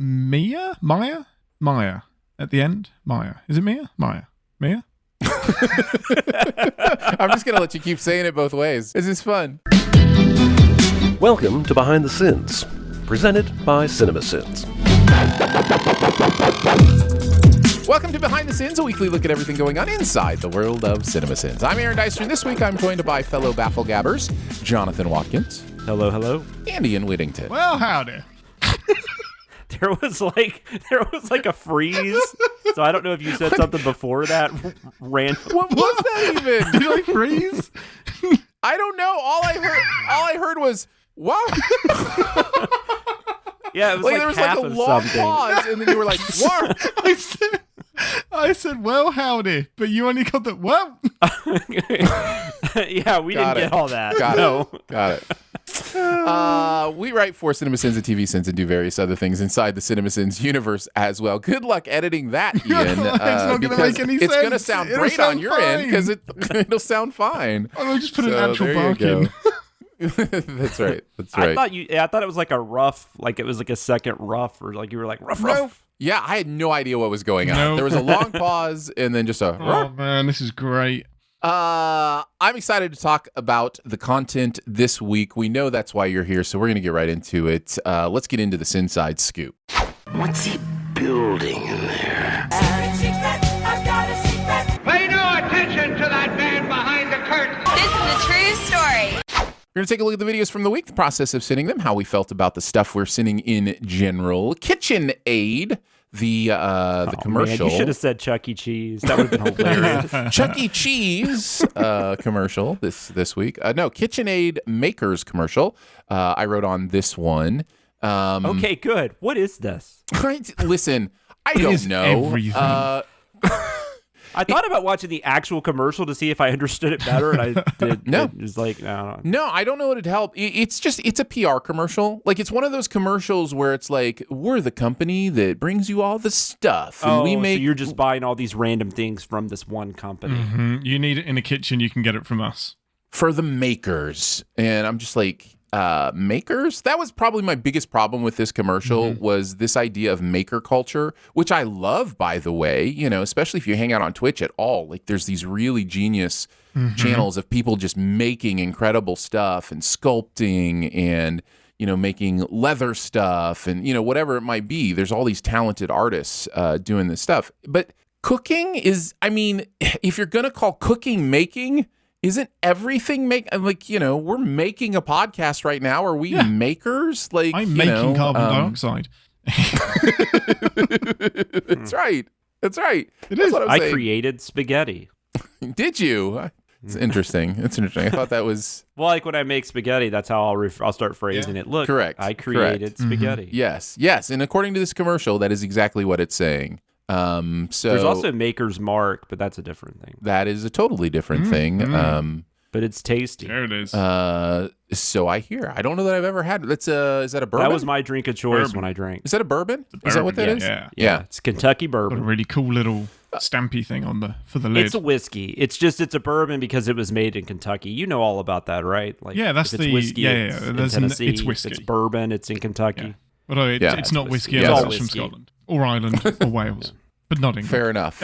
Maya? Maya. At the end? Maya. Is it Mia? Maya. Mia? I'm just going to let you keep saying it both ways. This is fun. Welcome to Behind the Sins, presented by CinemaSins. Welcome to Behind the Sins, a weekly look at everything going on inside the world of CinemaSins. I'm Aaron Dyster, and this week I'm joined by fellow Bafflegabbers, Jonathan Watkins. Hello, hello. And Ian Whittington. Well, howdy. There was like a freeze, so I don't know if you said something before that. What was that even? Did I freeze? I don't know. All I heard was, wow. Yeah, it was like there was half like a of long something. pause, and then you were like, wow. I said, well, howdy, but you only got the, well. Yeah, we didn't get all that. Got it. We write for CinemaSins and TV Sins and do various other things inside the CinemaSins universe as well. Good luck editing that, Ian. It's not going to make any sense. It's going to sound great on your end because it'll sound fine. I'll just put an actual bark in. That's right. I thought it was like a rough, like it was like a second rough, or like you were like rough. Yeah, I had no idea what was going on. Nope. There was a long pause and then just a. Oh man, this is great. I'm excited to talk about the content this week. We know that's why you're here, so we're going to get right into it. Let's get into the SinSide Scoop. What's he building in there? I've got a secret. Pay no attention to that man behind the curtain. This is a true story. We're going to take a look at the videos from the week, the process of sinning them, how we felt about the stuff we're sinning in general. Kitchenaid, the commercial. Man, you should have said Chuck E. Cheese. That would have been hilarious. Chuck E. Cheese commercial this week. No, KitchenAid Makers commercial. I wrote on this one. Okay, good. What is this? Listen, I don't know. Everything. I thought about watching the actual commercial to see if I understood it better, and I did. No. It was like, no. No, I don't know what it'd help. It's a PR commercial. Like, it's one of those commercials where it's like, we're the company that brings you all the stuff. And we make. So you're just buying all these random things from this one company. Mm-hmm. You need it in a kitchen, you can get it from us. For the makers. And I'm just like, makers? That was probably my biggest problem with this commercial was this idea of maker culture, which I love, by the way, especially if you hang out on Twitch at all. Like, there's these really genius channels of people just making incredible stuff and sculpting and, making leather stuff and, whatever it might be. There's all these talented artists doing this stuff. But cooking is, if you're going to call cooking making, isn't everything we're making a podcast right now. Are we makers? Like, I'm making carbon dioxide. That's right. It is. What I'm I saying. created spaghetti. Did you? It's interesting. I thought that was... Well, like when I make spaghetti, that's how I'll start phrasing it. Look, Correct. I created spaghetti. Yes. And according to this commercial, that is exactly what it's saying. So there's also Maker's Mark, but that's a different thing. That is a totally different thing. But it's tasty. There it is. So I hear. I don't know that I've ever had. Is that a bourbon? That was my drink of choice when I drank. Is that a bourbon? Is that what that is? Yeah. It's Kentucky Got a bourbon. really cool little stampy thing for the lid. It's a whiskey. It's a bourbon because it was made in Kentucky. You know all about that, right? Like, that's if it's whiskey. It's in Tennessee. It's whiskey. If it's bourbon, it's in Kentucky. Yeah. Although it's not whiskey, It's unless all it's from whiskey. Scotland or Ireland or Wales, but not England. Fair enough.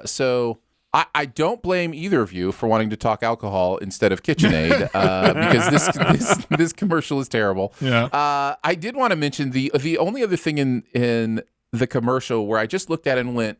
So I don't blame either of you for wanting to talk alcohol instead of KitchenAid because this commercial is terrible. Yeah. I did want to mention the only other thing in the commercial where I just looked at it and went,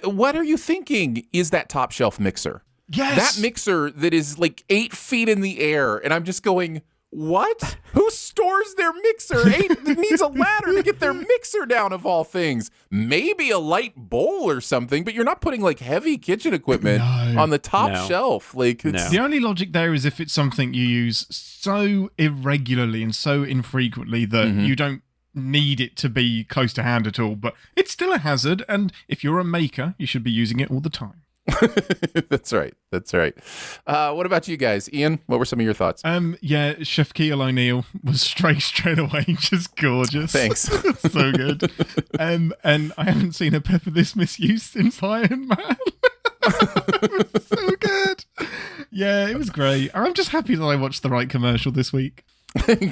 what are you thinking is that top shelf mixer? Yes. That mixer that is like 8 feet in the air. And I'm just going, what? Who stores their mixer? It needs a ladder to get their mixer down, of all things. Maybe a light bowl or something, but you're not putting like heavy kitchen equipment on the top shelf. Like, The only logic there is if it's something you use so irregularly and so infrequently that you don't need it to be close to hand at all, but it's still a hazard, and if you're a maker, you should be using it all the time. That's right. What about you guys? Ian, what were some of your thoughts? Chef Keil O'Neill was straight away just gorgeous. Thanks. So good. And I haven't seen a pepper this misused since Iron Man. It was so good. Yeah, it was great. I'm just happy that I watched the right commercial this week.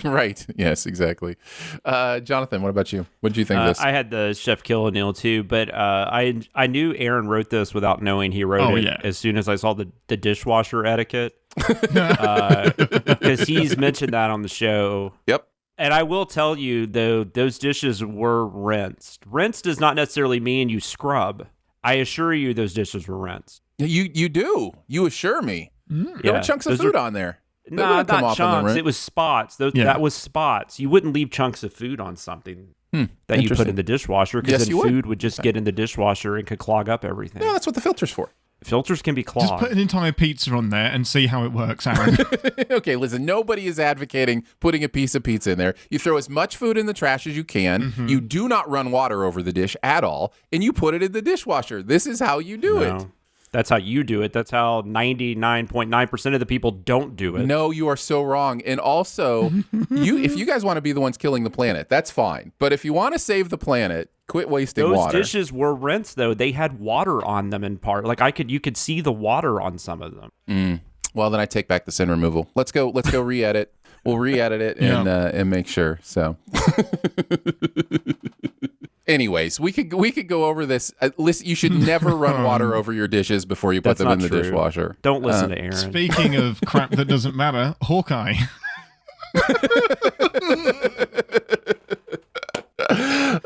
Right. Yes, exactly. Jonathan, what about you? What did you think of this? I had the Chef Kill a Nail too, but I knew Aaron wrote this without knowing he wrote it as soon as I saw the dishwasher etiquette. Because he's mentioned that on the show. Yep. And I will tell you, though, those dishes were rinsed. Rinsed does not necessarily mean you scrub. I assure you those dishes were rinsed. You do. You assure me. There were chunks of food on there. No, not chunks. It was spots. That was spots. You wouldn't leave chunks of food on something that you put in the dishwasher because then food would just get in the dishwasher and could clog up everything. No, that's what the filter's for. Filters can be clogged. Just put an entire pizza on there and see how it works, Aaron. Okay, listen, nobody is advocating putting a piece of pizza in there. You throw as much food in the trash as you can. You do not run water over the dish at all, and you put it in the dishwasher. This is how you do it. That's how you do it. That's how 99.9% of the people don't do it. No, you are so wrong. And also, if you guys want to be the ones killing the planet, that's fine. But if you want to save the planet, quit wasting water. Those dishes were rinsed, though. They had water on them in part. Like you could see the water on some of them. Well, then I take back the sin removal. Let's go re-edit. We'll re-edit it and make sure. So. Anyways, we could go over this. Listen, you should never run water over your dishes before you put them in the dishwasher. Don't listen to Aaron. Speaking of crap that doesn't matter, Hawkeye.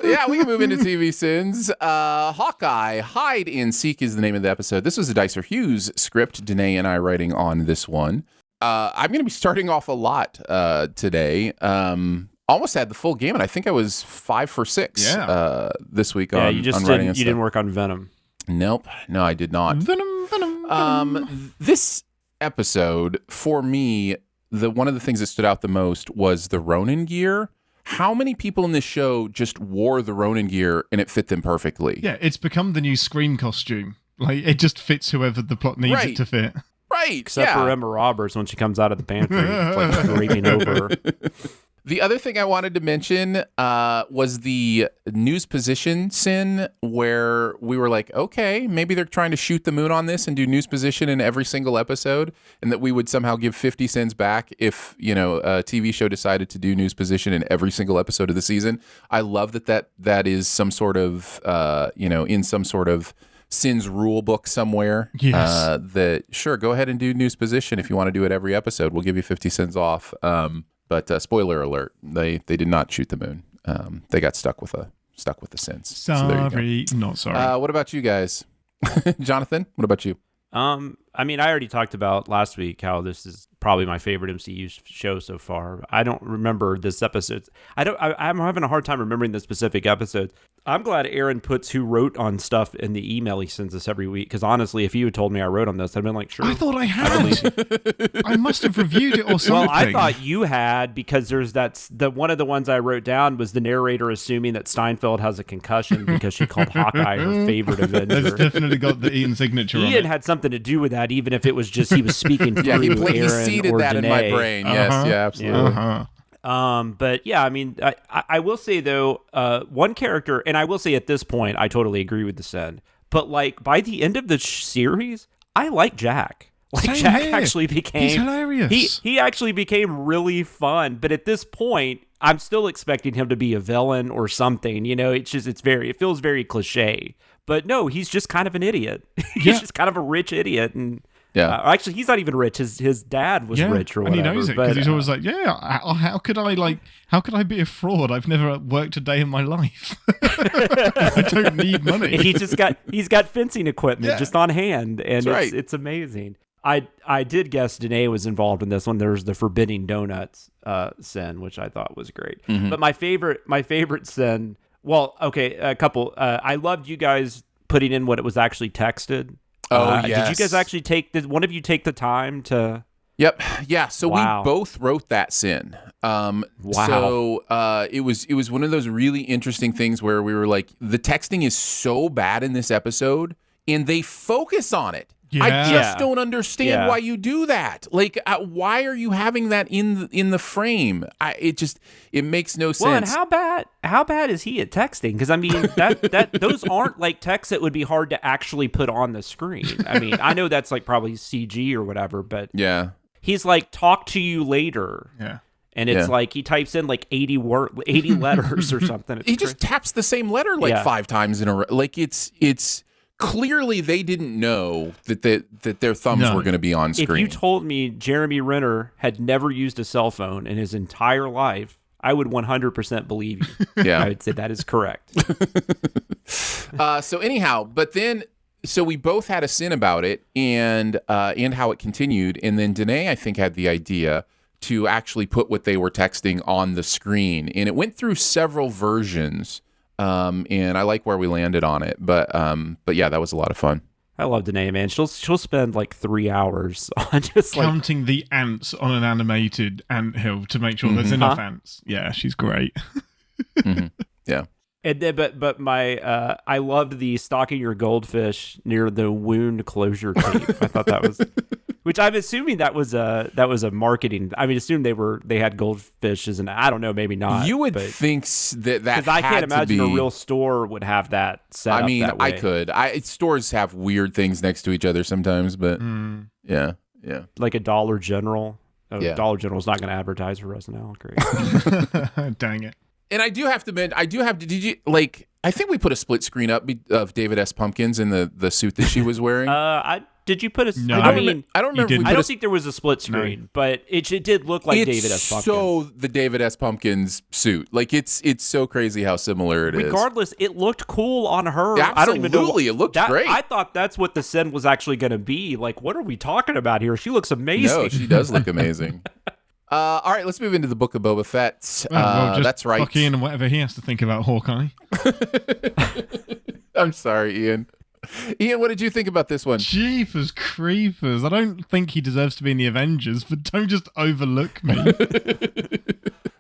Yeah, we can move into TV sins. Hawkeye, Hide and Seek is the name of the episode. This was a Dicer Hughes script. Danae and I writing on this one. I'm going to be starting off a lot today. Almost had the full game, and I think I was 5 for 6 this week on you just writing. You didn't work on Venom. Nope. No, I did not. Venom. This episode, for me, one of the things that stood out the most was the Ronin gear. How many people in this show just wore the Ronin gear and it fit them perfectly? Yeah, it's become the new Scream costume. Like, it just fits whoever the plot needs it to fit. Right. Except for Emma Roberts when she comes out of the pantry, like draping over. The other thing I wanted to mention was the news position sin, where we were like, okay, maybe they're trying to shoot the moon on this and do news position in every single episode, and that we would somehow give 50 cents back if, a TV show decided to do news position in every single episode of the season. I love that is some sort of, in some sort of Sin's rule book somewhere. Yes. That, sure, go ahead and do news position if you want to do it every episode. We'll give you 50 cents off. But spoiler alert, they did not shoot the moon. They got stuck with the sins. Sorry, not sorry. What about you guys? Jonathan, what about you? I mean, I already talked about last week how this is probably my favorite MCU show so far. I don't remember this episode. I'm having a hard time remembering the specific episodes. I'm glad Aaron puts who wrote on stuff in the email he sends us every week. Because honestly, if you had told me I wrote on this, I'd been like, sure. I thought I had. I must have reviewed it or something. Well, I thought you had, because there's one of the ones I wrote down was the narrator assuming that Steinfeld has a concussion because she called Hawkeye her favorite Avenger. That's definitely got the Ian signature on it. Ian had something to do with that, even if it was just he was speaking through Aaron he seeded or that Danae. in my brain. Yes, yeah, absolutely. But yeah, I mean, I will say though, one character, and I will say at this point, I totally agree with the Sen, but like by the end of the series, I like Jack. Like Same Jack here. Actually became He's hilarious. He actually became really fun. But at this point, I'm still expecting him to be a villain or something. It feels very cliche. But no, he's just kind of an idiot. He's just kind of a rich idiot. And actually, he's not even rich. His dad was rich or whatever. And he knows it because he's always like, how could I be a fraud? I've never worked a day in my life. I don't need money. He's got fencing equipment just on hand, and it's amazing. I did guess Danae was involved in this one. There's the forbidding donuts sin, which I thought was great. Mm-hmm. But my favorite sin. Well, okay, a couple. I loved you guys putting in what it was actually texted. Yes. Did you guys actually did one of you take the time to? Yep. Yeah. So we both wrote that sin. Wow. So it was one of those really interesting things where we were like, the texting is so bad in this episode, and they focus on it. Yeah. I just don't understand why you do that. Like, why are you having that in the frame? It makes no sense. Well, and how bad is he at texting? Because I mean, that those aren't like texts that would be hard to actually put on the screen. I mean, I know that's like probably CG or whatever, but yeah, he's like, talk to you later. Yeah. And it's like he types in like 80 letters or something. He just taps the same letter like 5 times in a row. Like it's clearly they didn't know that their thumbs were going to be on screen. If you told me Jeremy Renner had never used a cell phone in his entire life, I would 100% believe you. Yeah. I would say that is correct. So anyhow, but then, so we both had a sin about it and how it continued. And then Danae, I think, had the idea to actually put what they were texting on the screen. And it went through several versions. And I like where we landed on it. But yeah, that was a lot of fun. I love Danae, man. She'll spend like 3 hours on just counting the ants on an animated anthill to make sure there's enough ants. Yeah, she's great. Yeah. And then, but my I loved the stalking your goldfish near the wound closure tape. I thought that was, which I'm assuming that was a marketing. I mean, assume they had goldfishes, and I don't know, maybe not. You would think that because I can't imagine a real store would have that set up. I mean, that way. I could. Stores have weird things next to each other sometimes, but yeah, like a Dollar General. Dollar General's not going to advertise for us now. Great. Dang it. And I do have to admit, did you, like, I think we put a split screen up of David S. Pumpkins in the suit that she was wearing. Did you put a? No, I mean, I don't remember. I don't think there was a split screen, but it did look like David S. Pumpkins. So the David S. Pumpkins suit, like it's so crazy how similar it is. Regardless, it looked cool on her. Absolutely, I don't even know it looked great. I thought that's what the sin was actually going to be. Like, what are we talking about here? She looks amazing. No, she does look amazing. All right, let's move into the Book of Boba Fett. Well, that's right. Fuck Ian and whatever he has to think about Hawkeye. I'm sorry, Ian. Ian, what did you think about this one? Jeepers creepers. I don't think he deserves to be in the Avengers, but don't just overlook me.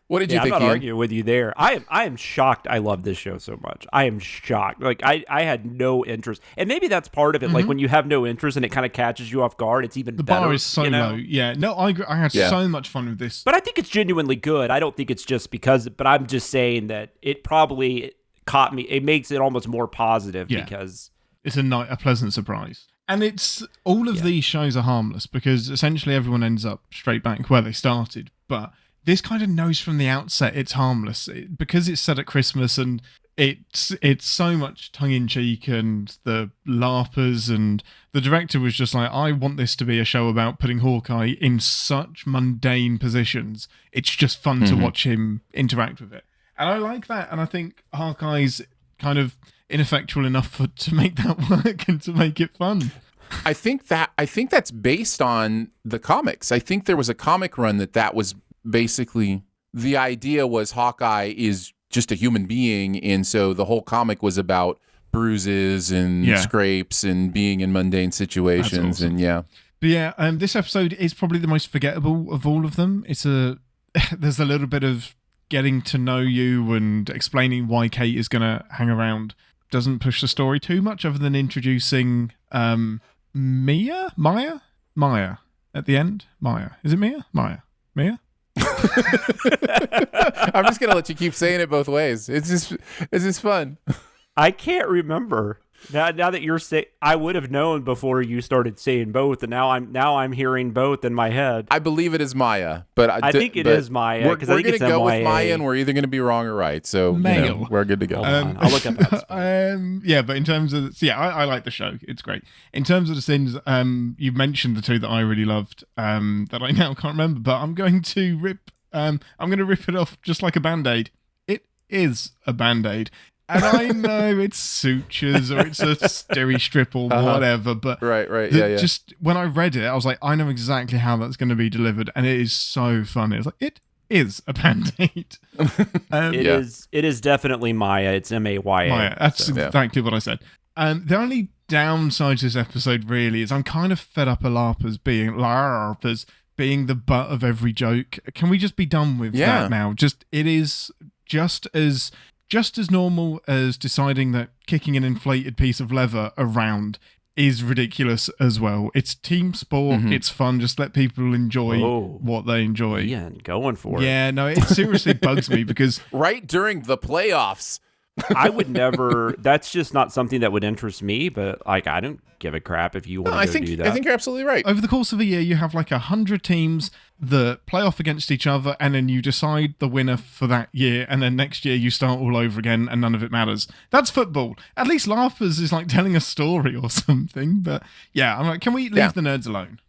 What did you think, I'm not Ian? arguing with you there. I am shocked I love this show so much. I am shocked. Like, I had no interest. And maybe that's part of it. Like, when you have no interest and it kind of catches you off guard, it's even better. The bar is so low. Yeah. No, I agree. I had so much fun with this. But I think it's genuinely good. I don't think it's just because, but I'm just saying that it probably caught me. It makes it almost more positive because it's a pleasant surprise. And it's all of these shows are harmless because essentially everyone ends up straight back where they started. But this kind of knows from the outset it's harmless because it's set at Christmas and it's so much tongue-in-cheek and the LARPers, and the director was just like, I want this to be a show about putting Hawkeye in such mundane positions. It's just fun to watch him interact with it. And I like that, and I think Hawkeye's kind of ineffectual enough to make that work and to make it fun. I think that's based on the comics. I think there was a comic run that was basically the idea was Hawkeye is just a human being, and so the whole comic was about bruises and scrapes and being in mundane situations. Awesome. And but this episode is probably the most forgettable of all of them. There's a little bit of getting to know you and explaining why Kate is going to hang around. Doesn't push the story too much other than introducing Maya at the end. Maya, is it Mia? Maya. I'm just gonna let you keep saying it both ways. It's just fun. I can't remember now that you're saying. I would have known before you started saying both, and now I'm hearing both in my head. I believe it is Maya, but I think it is Maya. We're gonna go with Maya, and we're either gonna be wrong or right. So we're good to go. I'll look up that. But in terms of I like the show. It's great. In terms of the sins, you mentioned the two that I really loved. That I now can't remember, but I'm going to rip it off just like a Band-Aid. It is a Band-Aid. And I know it's sutures or it's a steri strip or whatever, but right, just when I read it, I was like, I know exactly how that's going to be delivered, and it is so funny. It's like it is a Band-Aid. It is definitely Maya. It's Maya. Maya. That's exactly what I said. The only downside to this episode really is I'm kind of fed up of LARPers being the butt of every joke. Can we just be done with that now? It is just as normal as deciding that kicking an inflated piece of leather around is ridiculous as well. It's team sport. It's fun. Just let people enjoy what they enjoy. Yeah, going for it. Yeah, no, it seriously bugs me because right during the playoffs, I would never. That's just not something that would interest me. But like, I don't give a crap if you want to do that. I think you're absolutely right. Over the course of a year, you have like 100 teams that play off against each other, and then you decide the winner for that year, and then next year you start all over again, and none of it matters. That's football. At least Laughers is like telling a story or something. But yeah, I'm like, can we leave the nerds alone?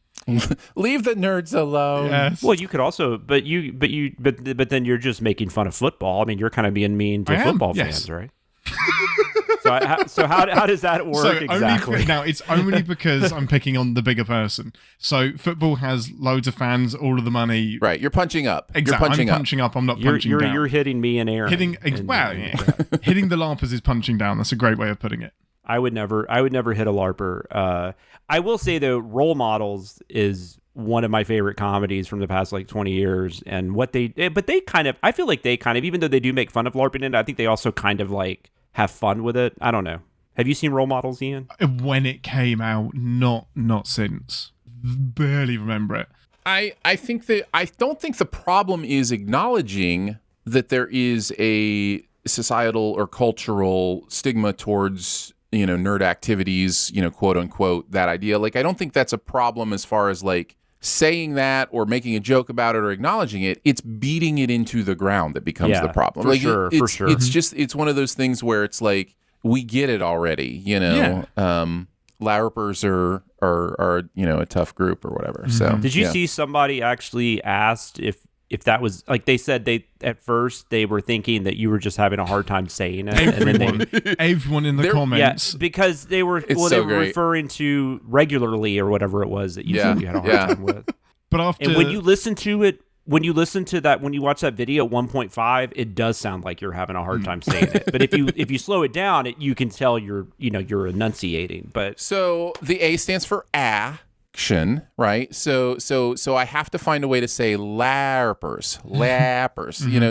Leave the nerds alone. Yes. Well, you could also, but then you're just making fun of football. I mean, you're kind of being mean to football fans, right? So how does that work exactly? Now, it's only because I'm picking on the bigger person. So football has loads of fans, all of the money. Right, you're punching up. Exactly. You're punching up. I'm not punching down. You're hitting me and Aaron. Hitting the LARPers is punching down. That's a great way of putting it. I would never hit a LARPer. I will say though, Role Models is one of my favorite comedies from the past like 20 years, and I feel like they kind of, even though they do make fun of LARPing in it, I think they also kind of like have fun with it. I don't know. Have you seen Role Models, Ian? When it came out, not since. Barely remember it. I don't think the problem is acknowledging that there is a societal or cultural stigma towards nerd activities, quote unquote, that idea. Like, I don't think that's a problem as far as like saying that or making a joke about it or acknowledging it. It's beating it into the ground that becomes the problem. For sure. It's one of those things where it's like, we get it already, LARPers are a tough group or whatever. So did you see somebody actually asked if that was, like, they said at first they were thinking that you were just having a hard time saying it. Everyone in the comments. Yeah, because they were referring to regularly or whatever it was that you said you had a hard time with. But after, and when you listen to it, when you watch that video at 1.5, it does sound like you're having a hard time saying it. But if you slow it down, you can tell you're enunciating. But so the A stands for action, right? So I have to find a way to say LARPers.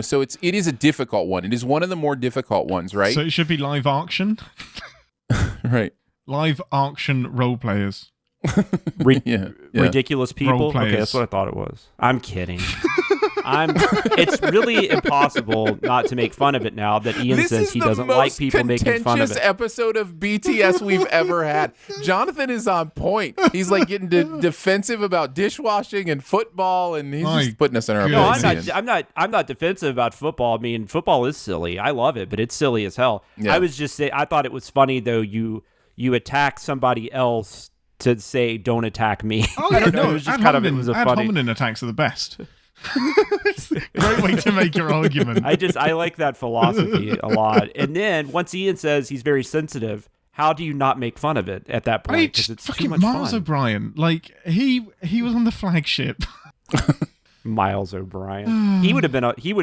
So it is a difficult one. It is one of the more difficult ones, right? So it should be live action, right? Live action role players. Ridiculous people. Okay, that's what I thought it was. I'm kidding. It's really impossible not to make fun of it now that Ian says he doesn't like people making fun of it. This is the most contentious episode of BTS we've ever had. Jonathan is on point. He's like getting defensive about dishwashing and football, and he's just putting us in our place. No, I'm not defensive about football. I mean, football is silly. I love it, but it's silly as hell. Yeah. I was just saying, I thought it was funny though. You attack somebody else to say, "Don't attack me." Oh, yeah, it was just kind of, it was a funny. Ad hominem attacks are the best. It's a great way to make your argument. I like that philosophy a lot. And then once Ian says he's very sensitive, how do you not make fun of it at that point? Because it's too much Miles fun. O'Brien, like he was on the flagship. Miles O'Brien. He would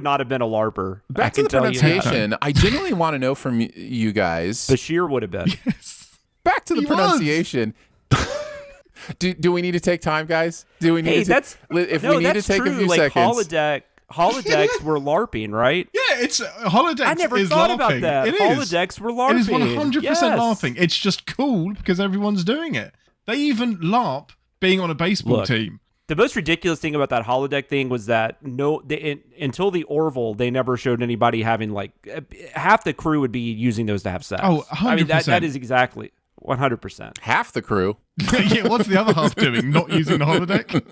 not have been a LARPer. Back to the pronunciation. I genuinely want to know from you guys. Bashir would have been. Yes. Back to the pronunciation. Do we need to take time, guys? Do we need to? We need to take a few seconds. Holodecks were LARPing, right? Yeah, it's holodecks. I never is thought LARPing. about that. It holodecks were LARPing. It is 100% LARPing. It's just cool because everyone's doing it. They even LARP being on a baseball team. The most ridiculous thing about that holodeck thing was that until the Orville, they never showed anybody having like half the crew would be using those to have sex. Oh, 100%. I mean that is exactly 100%. Half the crew. Yeah, what's the other half doing? Not using the holodeck?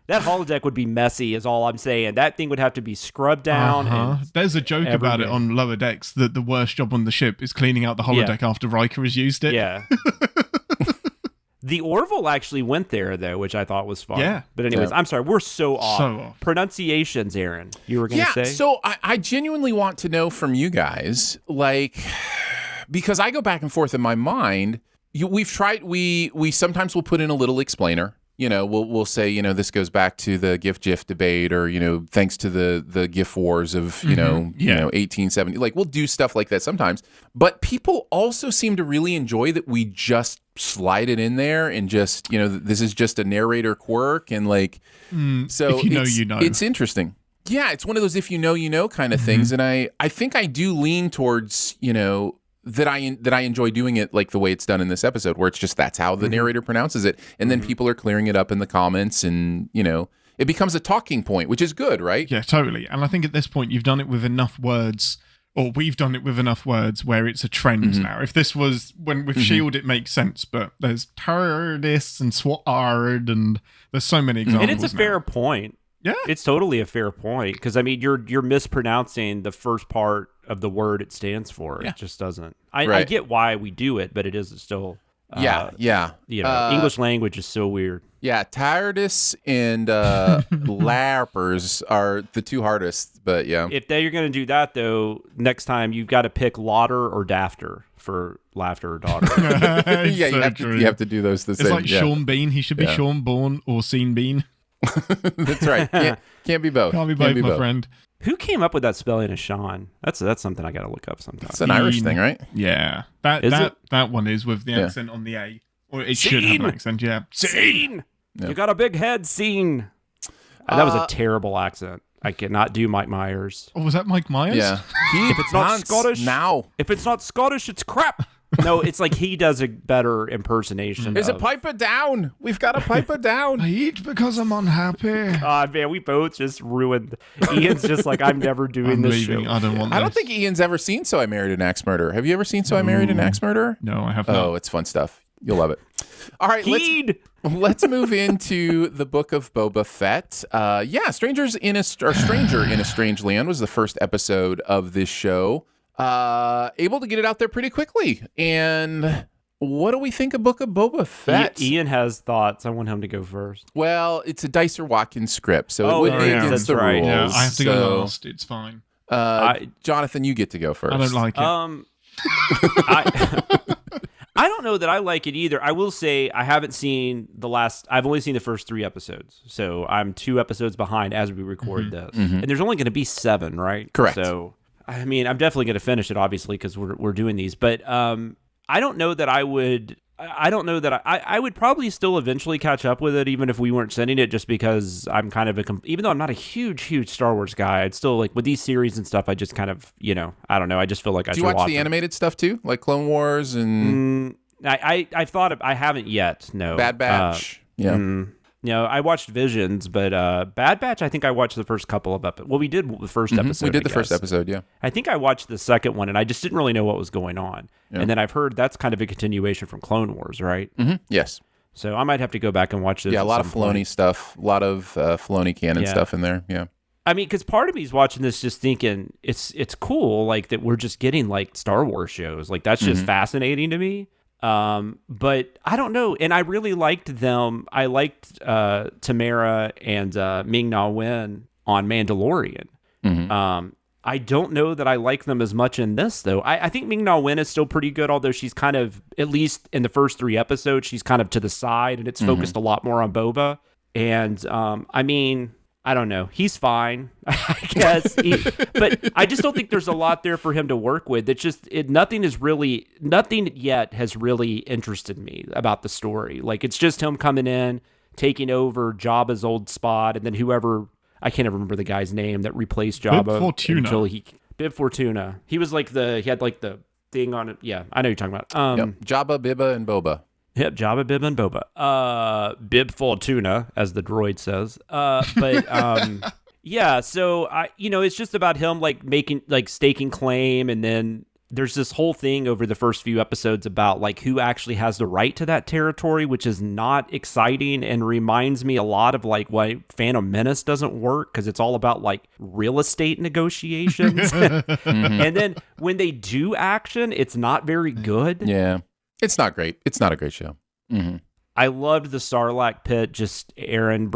That holodeck would be messy, is all I'm saying. That thing would have to be scrubbed down. And there's a joke about it on Lower Decks that the worst job on the ship is cleaning out the holodeck after Riker has used it. Yeah. The Orville actually went there, though, which I thought was fun. Yeah. But anyways, I'm sorry. We're so off. So off. Pronunciations, Aaron, you were going to say? Yeah, so I genuinely want to know from you guys, like, because I go back and forth in my mind. We sometimes will put in a little explainer. We'll say, this goes back to the GIF debate, or, thanks to the GIF wars of, 1870. Like, we'll do stuff like that sometimes. But people also seem to really enjoy that we just slide it in there and just, this is just a narrator quirk. And like, so if you know. It's interesting. Yeah, it's one of those if you know kind of things. And I think I do lean towards, that I enjoy doing it like the way it's done in this episode, where it's just that's how the narrator pronounces it, and then people are clearing it up in the comments, and it becomes a talking point, which is good, right? Yeah, totally. And I think at this point you've done it with enough words or we've done it with enough words where it's a trend now. If this was when with S.H.I.E.L.D., it makes sense, but there's TARDIS and SWAT and there's so many examples. And it's a fair point. Yeah. It's totally a fair point, because I mean you're mispronouncing the first part of the word it stands for. Yeah. It just doesn't. I get why we do it, but it is still English language is so weird. Yeah, TARDIS and LARPers are the two hardest, but yeah. If you're going to do that, though, next time you've got to pick Lauder or Dafter for laughter or daughter. Yeah, so you have to do those the same. It's like Sean Bean. He should be Sean Bourne or Scene Bean. That's right. Can't be both. Can't be both, my friend. Who came up with that spelling of Sean? That's something I got to look up sometime. It's an Irish thing, right? Yeah. That one is with the accent on the A. Or it should have an accent, yeah. Scene! Yeah. You got a big head, Scene! That was a terrible accent. I cannot do Mike Myers. Oh, was that Mike Myers? Yeah. If it's not Scottish, now. If it's not Scottish, it's crap. No, it's like he does a better impersonation. There's a piper down. We've got a piper down. I eat because I'm unhappy. God, man, we both just ruined. Ian's just like, I'm never doing this show. I don't want this. I don't think Ian's ever seen So I Married an Axe Murderer. Have you ever seen So I Married an Axe Murderer? No, I have not. Oh, it's fun stuff. You'll love it. All right, let's move into the book of Boba Fett. Stranger in a Strange Land was the first episode of this show. Able to get it out there pretty quickly. And what do we think of Book of Boba Fett? Ian has thoughts. I want him to go first. Well, it's a Dicer Watkins script, so it would be against the rules. Yeah, I have to go last. It's fine. Jonathan, you get to go first. I don't like it. I don't know that I like it either. I will say I haven't seen I've only seen the first 3 episodes. So I'm 2 episodes behind as we record this. And there's only going to be 7, right? Correct. So, I mean, I'm definitely going to finish it, obviously, because we're doing these. But I don't know that I would... I don't know that I would probably still eventually catch up with it, even if we weren't sending it, just because I'm kind of even though I'm not a huge Star Wars guy, I'd still like with these series and stuff. I just kind of, I don't know. I just feel like I should watch. Do you watch the animated stuff too, like Clone Wars and? I've thought I haven't yet. No. Bad Batch. I watched Visions, but Bad Batch, I think I watched the first couple of episodes. Well, we did the first episode. We did the first episode, yeah. I think I watched the second one, and I just didn't really know what was going on. Yeah. And then I've heard that's kind of a continuation from Clone Wars, right? Yes. So I might have to go back and watch this. Yeah, a lot of Filoni stuff, a lot of Filoni canon stuff in there, yeah. I mean, because part of me is watching this just thinking it's cool, like that we're just getting like Star Wars shows. Like that's just fascinating to me. But I don't know. And I really liked them. I liked Tamara and Ming-Na Wen on Mandalorian. I don't know that I like them as much in this, though. I think Ming-Na Wen is still pretty good, although she's kind of, at least in the first 3 episodes, she's kind of to the side, and it's focused a lot more on Boba. And, I mean... I don't know. He's fine, I guess. But I just don't think there's a lot there for him to work with. It's just nothing yet has really interested me about the story. Like it's just him coming in, taking over Jabba's old spot, and then whoever, I can't even remember the guy's name that replaced Jabba. Bib Fortuna. He was like he had like the thing on it. Yeah, I know you're talking about. Jabba, Bibba, and Boba. Yep, Jabba, Bib, and Boba. Bib Fortuna, as the droid says. Yeah, so it's just about him like staking claim, and then there's this whole thing over the first few episodes about like who actually has the right to that territory, which is not exciting and reminds me a lot of like why Phantom Menace doesn't work, because it's all about like real estate negotiations. And then when they do action, it's not very good. Yeah. It's not great. It's not a great show. I loved the Sarlacc pit, just Aaron,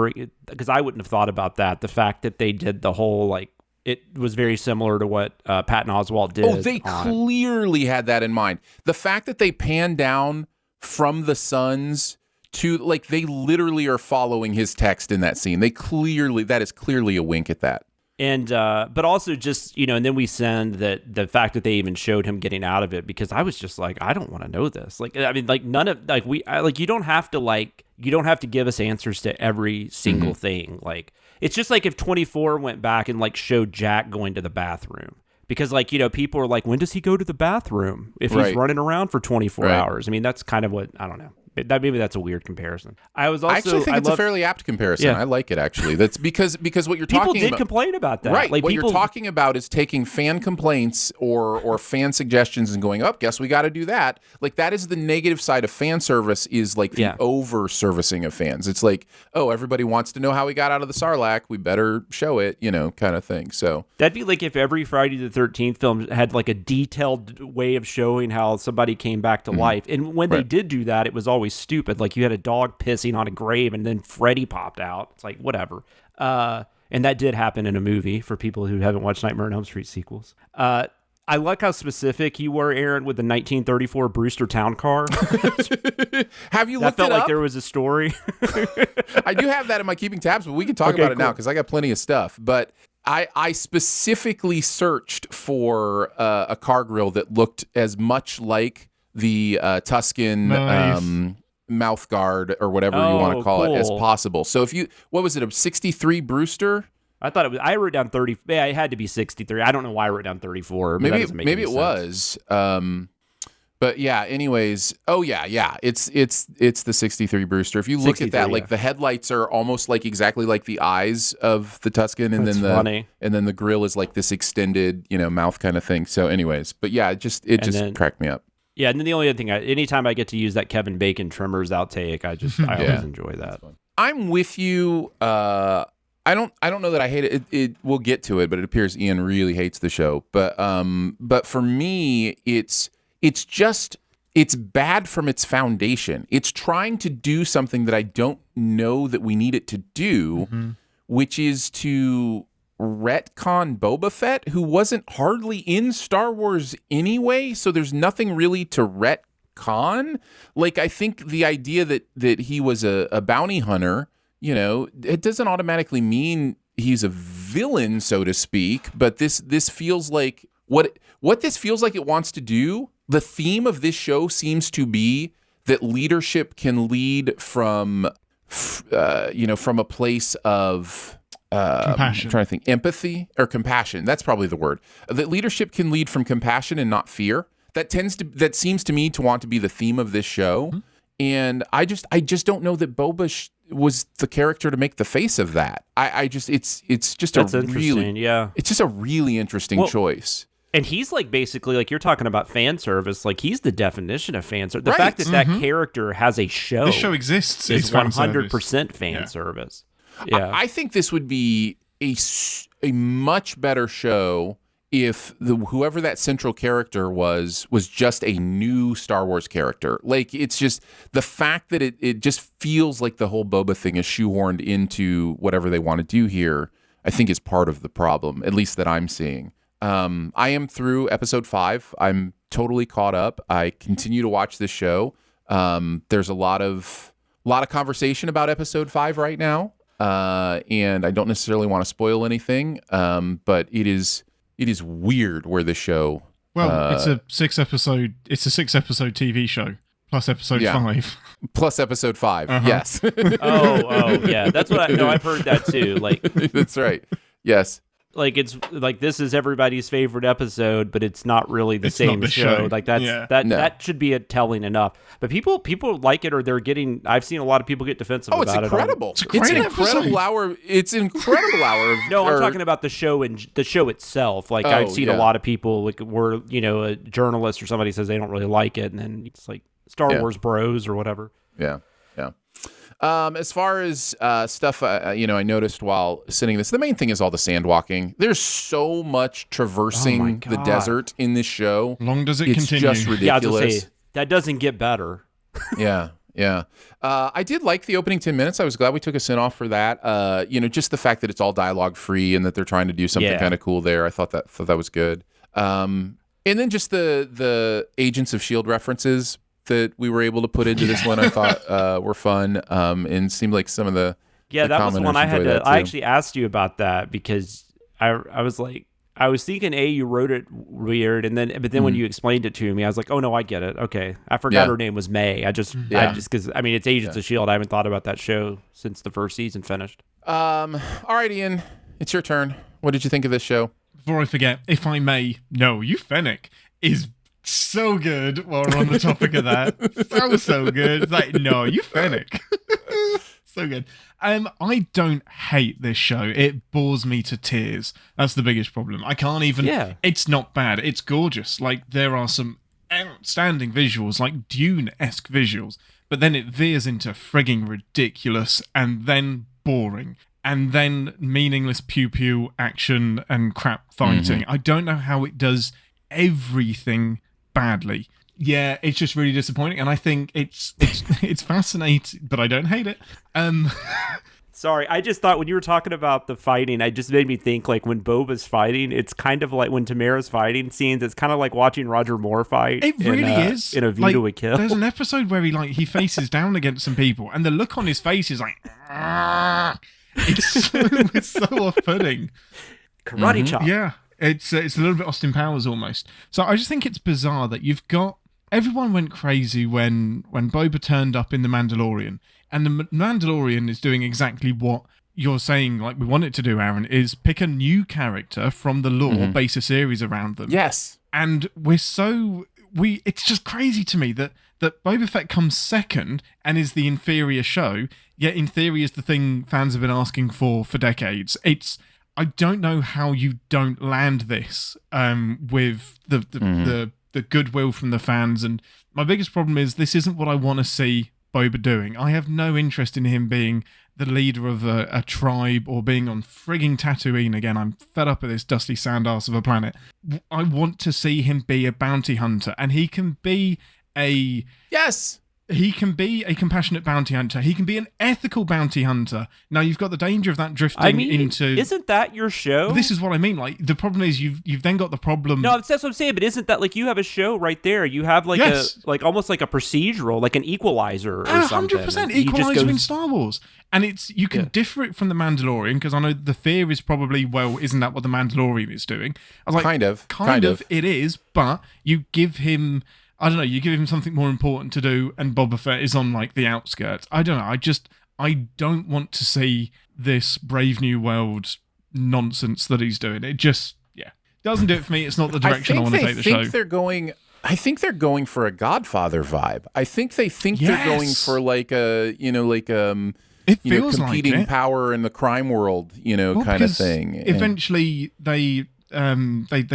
because I wouldn't have thought about that. The fact that they did the whole, like, it was very similar to what Patton Oswalt did. Oh, they clearly had that in mind. The fact that they panned down from the suns to, like, they literally are following his text in that scene. That is clearly a wink at that. And but also just and then we send that the fact that they even showed him getting out of it, because I was just like, I don't want to know this. Like, I mean, like none of like you don't have to give us answers to every single thing. Like it's just like if 24 went back and like showed Jack going to the bathroom, because like people are like, when does he go to the bathroom if he's running around for 24 hours? I mean, that's kind of what I don't know. Maybe that's a weird comparison. I actually think it's a fairly apt comparison. Yeah. I like it, actually. That's because what you're talking about... People did complain about that. Right. Like, what you're talking about is taking fan complaints or fan suggestions and going, guess we got to do that. Like, that is the negative side of fan service, is like the over-servicing of fans. It's like, everybody wants to know how we got out of the Sarlacc. We better show it, kind of thing. So that'd be like if every Friday the 13th film had like a detailed way of showing how somebody came back to life. And when they did do that, it was always stupid. Like, you had a dog pissing on a grave and then Freddy popped out. It's like, whatever. And that did happen in a movie for people who haven't watched Nightmare on Elm Street sequels. I like how specific you were, Aaron, with the 1934 Brewster Town Car. Have you looked it up? That felt like there was a story. I do have that in my keeping tabs, but we can talk about it now because I got plenty of stuff. But I specifically searched for a car grill that looked as much like the Tuscan mouth guard or whatever you want to call it as possible. So what was it, a 63 Brewster? I thought it was. I wrote down 30. Yeah, it had to be 63. I don't know why I wrote down 34. Maybe it was. But yeah. Anyways, it's the 63 Brewster. If you look at that, like the headlights are almost like exactly like the eyes of the Tuscan, and then the grill is like this extended, mouth kind of thing. So, anyways, but yeah, it just cracked me up. Yeah, and then the only other thing, anytime I get to use that Kevin Bacon Trimmers outtake, I always enjoy that. I'm with you. I don't know that I hate it. We'll get to it, but it appears Ian really hates the show. But for me, it's bad from its foundation. It's trying to do something that I don't know that we need it to do, which is to retcon Boba Fett, who wasn't hardly in Star Wars anyway, so there's nothing really to retcon. Like, I think the idea that he was a bounty hunter, it doesn't automatically mean he's a villain, so to speak, but this feels like what this feels like it wants to do. The theme of this show seems to be that leadership can lead from a place of compassion. I'm trying to think, empathy or compassion. That's probably the word. That leadership can lead from compassion and not fear. That seems to me to want to be the theme of this show. Mm-hmm. And I just don't know that Boba was the character to make the face of that. It's just a really interesting choice. And he's like, basically, like, you're talking about fan service. Like, he's the definition of fan service. The fact that character has a show. This show exists. Is 100% fan service. Yeah. I think this would be a much better show if whoever that central character was just a new Star Wars character. Like, it's just the fact that it just feels like the whole Boba thing is shoehorned into whatever they want to do here, I think is part of the problem, at least that I'm seeing. I am through episode 5. I'm totally caught up. I continue to watch this show. There's a lot of conversation about episode 5 right now. And I don't necessarily want to spoil anything. But it is weird where the show. Well, it's a 6-episode TV show plus episode 5. Plus episode 5. Uh-huh. Yes. oh yeah, that's what I've heard that too. Like, that's right. Yes. Like, it's like, this is everybody's favorite episode, but it's not really the same show. Like, that should be telling enough. But people like it, or I've seen a lot of people get defensive about it. Oh, it's incredible. It's an incredible hour. It's an incredible hour. No, I'm talking about the show and the show itself. Like, I've seen a lot of people, like, where, a journalist or somebody says they don't really like it, and then it's like Star Wars bros or whatever. Yeah. As far as stuff, I noticed while sitting this, the main thing is all the sand walking. There's so much traversing the desert in this show. Long does it continue? It's just ridiculous. Yeah, say, that doesn't get better. Yeah. I did like the opening 10 minutes. I was glad we took a sin off for that. Just the fact that it's all dialogue free and that they're trying to do something kind of cool there. I thought that was good. And then just the Agents of S.H.I.E.L.D. references that we were able to put into this one, I thought were fun, and seemed like some of the that was the one I had to. I actually asked you about that because I was like, I was thinking you wrote it weird, but then when you explained it to me, I was like, oh no, I get it. Okay, I forgot her name was May. I just because it's Agents of S.H.I.E.L.D. I haven't thought about that show since the first season finished. All right, Ian, it's your turn. What did you think of this show? Before I forget, if I may, no, you Fennec is so good while we're on the topic of that. So good. It's like, no, you Fennec. So good. I don't hate this show. It bores me to tears. That's the biggest problem. I can't even... Yeah. It's not bad. It's gorgeous. Like, there are some outstanding visuals, like Dune-esque visuals, but then it veers into frigging ridiculous and then boring and then meaningless pew-pew action and crap fighting. I don't know how it does everything badly. Yeah, it's just really disappointing, and I think it's fascinating, but I don't hate it. Sorry, I just thought when you were talking about the fighting, it just made me think like when Boba's fighting, it's kind of like when Tamara's fighting scenes, it's kind of like watching Roger Moore fight. It really is. In A View to a Kill. There's an episode where he faces down against some people, and the look on his face is like, it's so off-putting. Karate chop. Yeah, it's a little bit Austin Powers almost. So I just think it's bizarre that you've got... Everyone went crazy when Boba turned up in The Mandalorian, and The Mandalorian is doing exactly what you're saying, like we want it to do, Aaron, is pick a new character from the lore, base a series around them. Yes. And it's just crazy to me that Boba Fett comes second and is the inferior show, yet in theory is the thing fans have been asking for decades. I don't know how you don't land this with the goodwill from the fans, and my biggest problem is this isn't what I want to see Boba doing. I have no interest in him being the leader of a tribe or being on frigging Tatooine again. I'm fed up of this dusty sand ass of a planet. I want to see him be a bounty hunter, and he can be a... Yes! He can be a compassionate bounty hunter. He can be an ethical bounty hunter. Now, you've got the danger of that drifting into... Isn't that your show? This is what I mean. Like, the problem is you've then got the problem... No, that's what I'm saying, but isn't that, like, you have a show right there. You have, like, almost like a procedural, like an Equalizer or something. 100% Equalizer in Star Wars. And you can differ it from The Mandalorian, because I know the fear is probably, well, isn't that what The Mandalorian is doing? I was like, kind of, it is, but you give him... I don't know, you give him something more important to do, and Boba Fett is on, like, the outskirts. I don't know, I don't want to see this Brave New World nonsense that he's doing. It just, doesn't do it for me. It's not the direction I want to take the show. I think they're going for a Godfather vibe. I think they think they're going for, like, a, it feels competing like it. power in the crime world, kind of thing. Eventually, they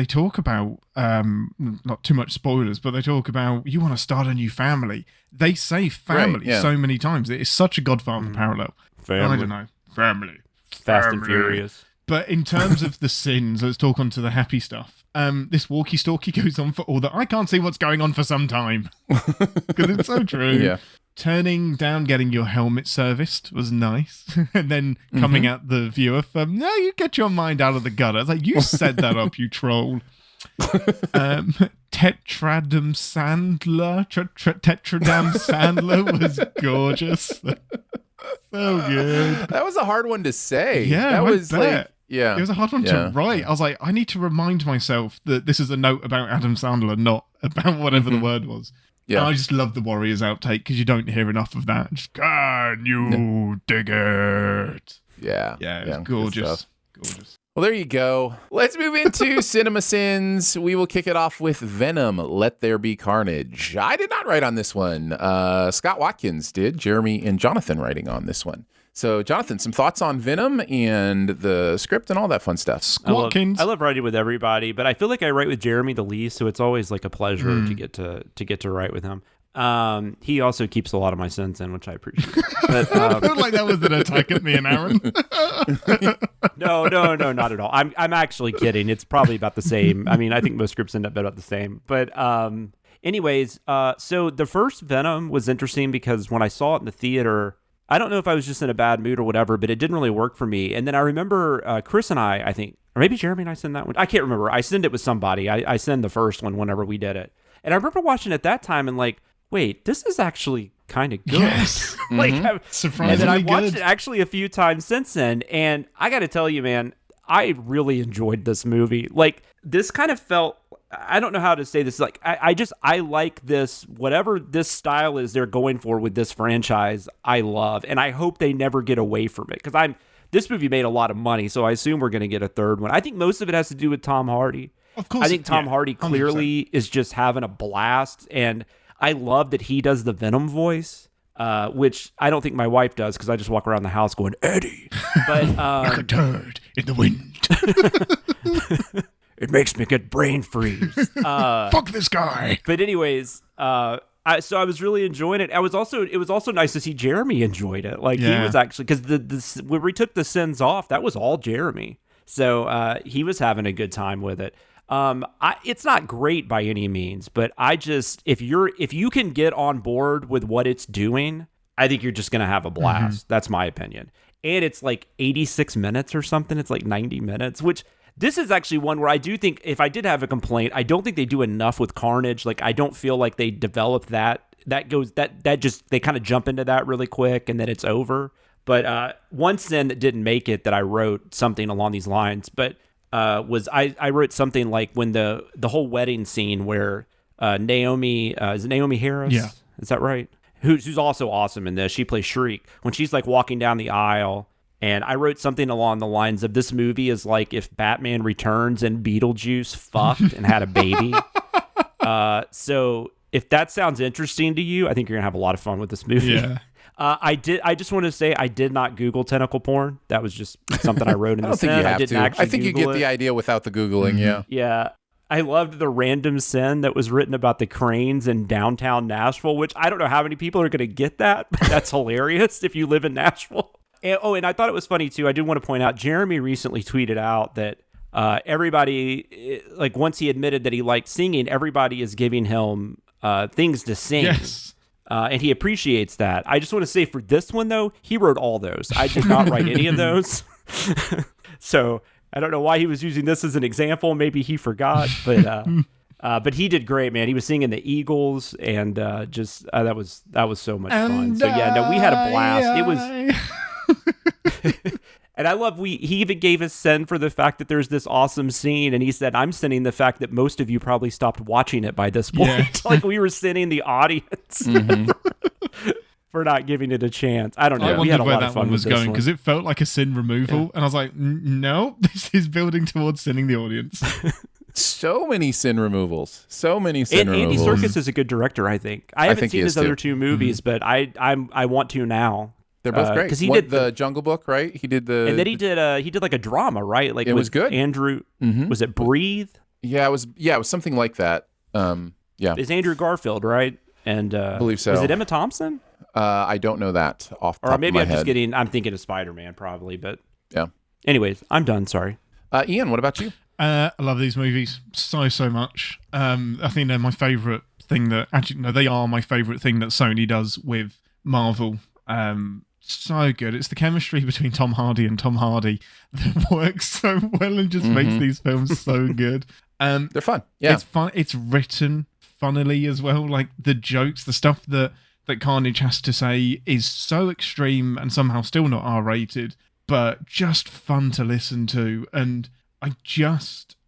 talk about, not too much spoilers, but they talk about, you want to start a new family. They say family so many times. It is such a Godfather parallel. Family. I don't know. Family. Fast and Furious. But in terms of the sins, let's talk on to the happy stuff. This walkie-talkie goes on for all that. I can't see what's going on for some time. Because it's so true. Yeah. Turning down getting your helmet serviced was nice. And then coming at the viewer from, no, you get your mind out of the gutter. I was like, you set that up, you troll. Tetradam Sandler. Tetradam Sandler was gorgeous. So good. That was a hard one to say. Yeah, that was like... Yeah. It was a hard one to write. I was like, I need to remind myself that this is a note about Adam Sandler, not about whatever the word was. Yeah. And I just love the Warriors outtake because you don't hear enough of that. Just, can you dig it? Yeah. Yeah, it was gorgeous. Gorgeous. Well, there you go. Let's move into CinemaSins. We will kick it off with Venom, Let There Be Carnage. I did not write on this one. Scott Watkins did. Jeremy and Jonathan writing on this one. So, Jonathan, some thoughts on Venom and the script and all that fun stuff. Watkins. I love writing with everybody, but I feel like I write with Jeremy the least, so it's always like a pleasure to get to write with him. He also keeps a lot of my sins in, which I appreciate. But, I feel like that was an attack at me and Aaron. No, not at all. I'm actually kidding. It's probably about the same. I mean, I think most scripts end up about the same. But anyways, so the first Venom was interesting because when I saw it in the theater, I don't know if I was just in a bad mood or whatever, but it didn't really work for me. And then I remember Chris and I think, or maybe Jeremy and I sent that one. I can't remember. I sent it with somebody. I sent the first one whenever we did it. And I remember watching it at that time and like, wait, this is actually kind of good. Yes. Like, surprisingly and then I watched good. it actually a few times since then. And I got to tell you, man, I really enjoyed this movie. Like, this kind of felt, I don't know how to say this. Like, I like this, whatever this style is they're going for with this franchise, I love. And I hope they never get away from it. Because this movie made a lot of money, so I assume we're going to get a third one. I think most of it has to do with Tom Hardy. Of course. I think Tom Hardy clearly 100%. is just having a blast, and I love that he does the Venom voice, which I don't think my wife does because I just walk around the house going, Eddie. But like a turd in the wind. It makes me get brain freeze. Fuck this guy. But anyways, so I was really enjoying it. It was also nice to see Jeremy enjoyed it. Like he was actually, because when we took the sins off, that was all Jeremy. So he was having a good time with it. It's not great by any means, but if you can get on board with what it's doing, I think you're just gonna have a blast. That's my opinion. And it's like 86 minutes or something. It's like 90 minutes, which this is actually one where I do think, if I did have a complaint, I don't think they do enough with Carnage. Like, I don't feel like they develop that they kind of jump into that really quick and then it's over. But one sin that didn't make it that I wrote something along these lines, but was I wrote something like when the whole wedding scene where Naomi, is it Naomi Harris? Yeah. Is that right? Who's also awesome in this. She plays Shriek. When she's like walking down the aisle, and I wrote something along the lines of, this movie is like if Batman Returns and Beetlejuice fucked and had a baby. So if that sounds interesting to you, I think you're gonna have a lot of fun with this movie. Yeah. I just want to say I did not Google tentacle porn. That was just something I wrote in the I don't think you have to. actually I think you Google get the idea without the Googling, yeah. Yeah. I loved the random sin that was written about the cranes in downtown Nashville, which I don't know how many people are going to get that, but that's hilarious if you live in Nashville. And I thought it was funny, too. I do want to point out, Jeremy recently tweeted out that everybody, like once he admitted that he liked singing, everybody is giving him things to sing. Yes. And he appreciates that. I just want to say for this one, though, he wrote all those. I did not write any of those. So I don't know why he was using this as an example. Maybe he forgot, but he did great, man. He was singing the Eagles, and that was so much fun. So yeah, no, we had a blast. It was. And I love he even gave us send for the fact that there's this awesome scene, and he said, I'm sending the fact that most of you probably stopped watching it by this point. Yeah. Like we were sending the audience for not giving it a chance. I don't know. I We had a wondered where lot of that fun one was with this going because it felt like a sin removal, and I was like, no, this is building towards sinning the audience. So many sin removals. So many sin Andy removals. Serkis is a good director, I think. I haven't think he seen is his other too. two movies, but I want to now. They're both great. Because he What, did the Jungle Book, right? He did the... and then he did like a drama, right? Like It was with good. Andrew, was it Breathe? Yeah, it was something like that. Yeah. It's Andrew Garfield, right? And I believe so. Was it Emma Thompson? I don't know that off the top Or maybe of my I'm head. just getting. I'm thinking of Spider-Man, probably. But Yeah. anyways, I'm done. Sorry. Ian, what about you? I love these movies so much. I think they're my favorite thing they are my favorite thing that Sony does with Marvel. So good. It's the chemistry between Tom Hardy and Tom Hardy that works so well and just makes these films so good. They're fun. Yeah. It's fun. It's written funnily as well. Like the jokes, the stuff that Carnage has to say is so extreme and somehow still not R-rated, but just fun to listen to. And I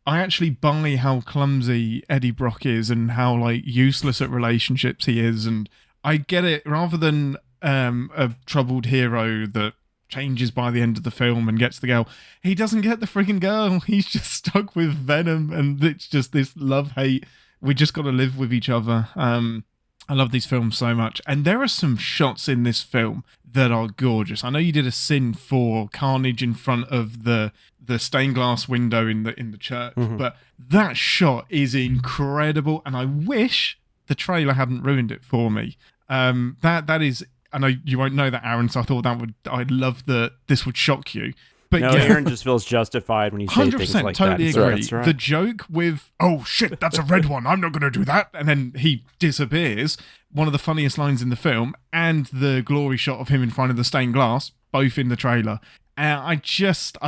actually buy how clumsy Eddie Brock is and how like useless at relationships he is. And I get it, rather than a troubled hero that changes by the end of the film and gets the girl. He doesn't get the freaking girl. He's just stuck with Venom, and it's just this love-hate. We just got to live with each other. I love these films so much. And there are some shots in this film that are gorgeous. I know you did a sin for Carnage in front of the stained glass window in the church, but that shot is incredible, and I wish the trailer hadn't ruined it for me. That is... I know you won't know that, Aaron, so I thought I'd love that this would shock you. But No, yeah, Aaron just feels justified when you say 100% things like totally that. agree. That's right. The joke with, oh shit, that's a red one, I'm not going to do that, and then he disappears, one of the funniest lines in the film, and the glory shot of him in front of the stained glass, both in the trailer. I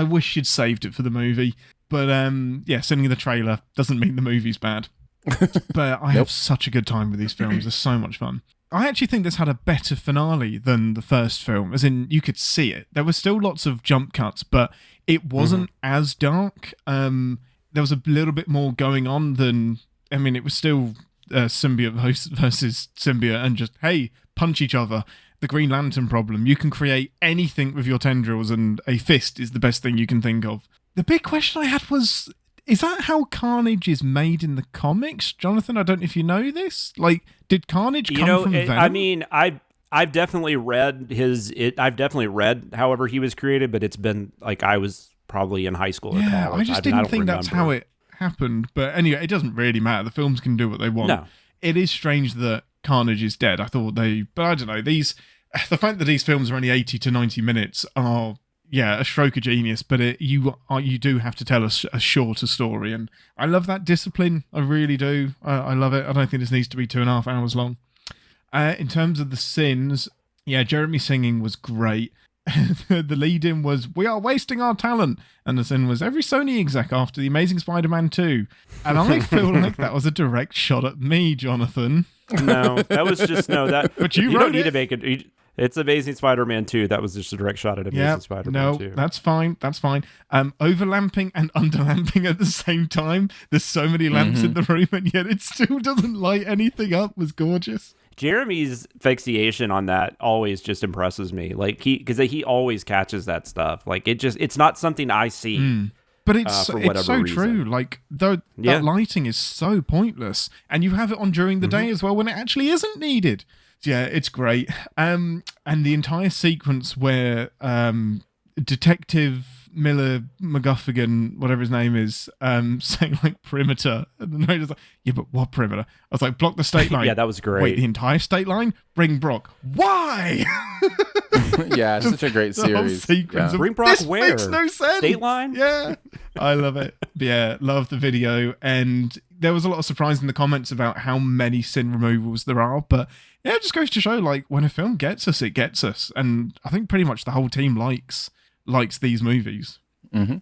wish you'd saved it for the movie. But sending the trailer doesn't mean the movie's bad. But I have such a good time with these films. They're so much fun. I actually think this had a better finale than the first film, as in you could see it. There were still lots of jump cuts, but it wasn't as dark. There was a little bit more going on than... I mean, it was still symbiote versus symbiote and just, hey, punch each other. The Green Lantern problem. You can create anything with your tendrils, and a fist is the best thing you can think of. The big question I had was, Is that how Carnage is made in the comics, Jonathan? I don't know if you know this. Like, did Carnage come from Venom? I mean, I've definitely read I've definitely read however he was created, but it's been like I was probably in high school or college. I just didn't think that's how it happened. But anyway, it doesn't really matter. The films can do what they want. No. It is strange that Carnage is dead. I thought but I don't know. The fact that these films are only 80 to 90 minutes are, a stroke of genius, but you do have to tell a shorter story, and I love that discipline. I really do. I love it. I don't think this needs to be 2.5 hours long. In terms of the sins, Jeremy singing was great. The lead-in was, "We are wasting our talent," and the sin was, "Every Sony exec after The Amazing Spider-Man 2. And I feel like that was a direct shot at me, Jonathan. No, that was just But you don't need to make it. It's Amazing Spider-Man 2. That was just a direct shot at Amazing Spider-Man 2. No, that's fine. That's fine. Overlamping and underlamping at the same time. There's so many lamps in the room, and yet it still doesn't light anything up. Was gorgeous. Jeremy's fixation on that always just impresses me. Like because he always catches that stuff. Like it's not something I see. But it's so reason. True. Like that lighting is so pointless, and you have it on during the day as well when it actually isn't needed. Yeah, it's great. And the entire sequence where Detective Miller McGuffigan, whatever his name is, saying like perimeter, and the note is like, yeah, but what perimeter? I was like, block the state line. Yeah, that was great. Wait, the entire state line? Bring Brock. Why? Yeah, it's such a great series. Bring Brock where? Makes no sense. State line? Yeah, I love it. Yeah, love the video, and there was a lot of surprise in the comments about how many sin removals there are, but it just goes to show, like, when a film gets us, it gets us, and I think pretty much the whole team likes these movies. Mm-hmm.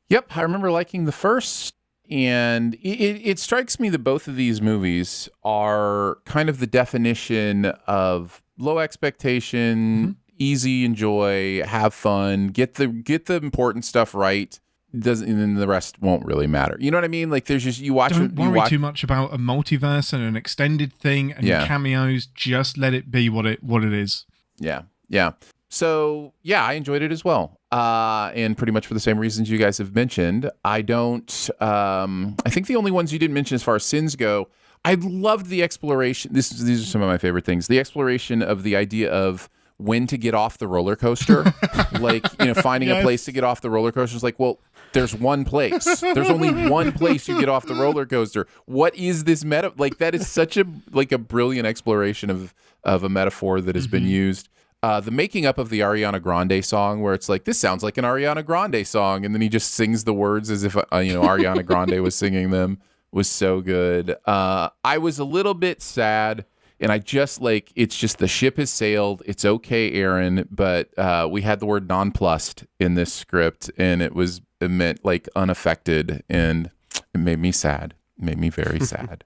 Yep, I remember liking the first, and it strikes me that both of these movies are kind of the definition of low expectation, easy enjoy, have fun, get the important stuff right. And then the rest won't really matter. You know what I mean? Like there's just Don't worry too much about a multiverse and an extended thing and cameos. Just let it be what it is. Yeah. So I enjoyed it as well, and pretty much for the same reasons you guys have mentioned. I think the only ones you didn't mention as far as sins go, I loved the exploration. These are some of my favorite things. The exploration of the idea of when to get off the roller coaster, like finding a place to get off the roller coaster is like, well, there's one place. There's only one place you get off the roller coaster. What is this meta? Like that is such a brilliant exploration of a metaphor that has been used. The making up of the Ariana Grande song, where it's like, this sounds like an Ariana Grande song, and then he just sings the words as if Ariana Grande was singing them, was so good. I was a little bit sad, and I just it's just the ship has sailed. It's okay, Aaron, but we had the word nonplussed in this script, and it meant like unaffected, and it made me sad. It made me very sad.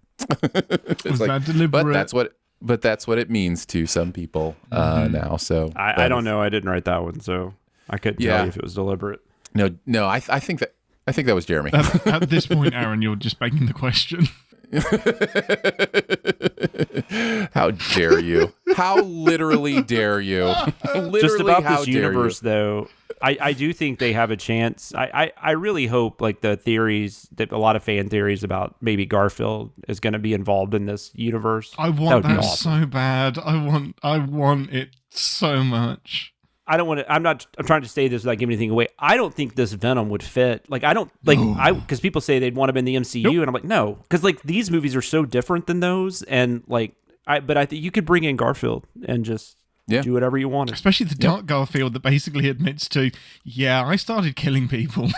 Was that deliberate? But that's what it means to some people now. So I don't know. I didn't write that one, so I couldn't tell you if it was deliberate. No. I think that was Jeremy. At this point, Aaron, you're just begging the question. How dare you? How literally dare you? Literally, just about how this universe, though. I do think they have a chance. I really hope like the theories, that a lot of fan theories about maybe Garfield is going to be involved in this universe. I want that awesome. So bad. I want it so much. I don't want to. I'm trying to say this without giving anything away. I don't think this Venom would fit. Like I don't like because people say they'd want him in the MCU, and I'm like no, because like these movies are so different than those, and like I think you could bring in Garfield and just. Yeah. Do whatever you want. Especially the Dark Garfield that basically admits to, I started killing people.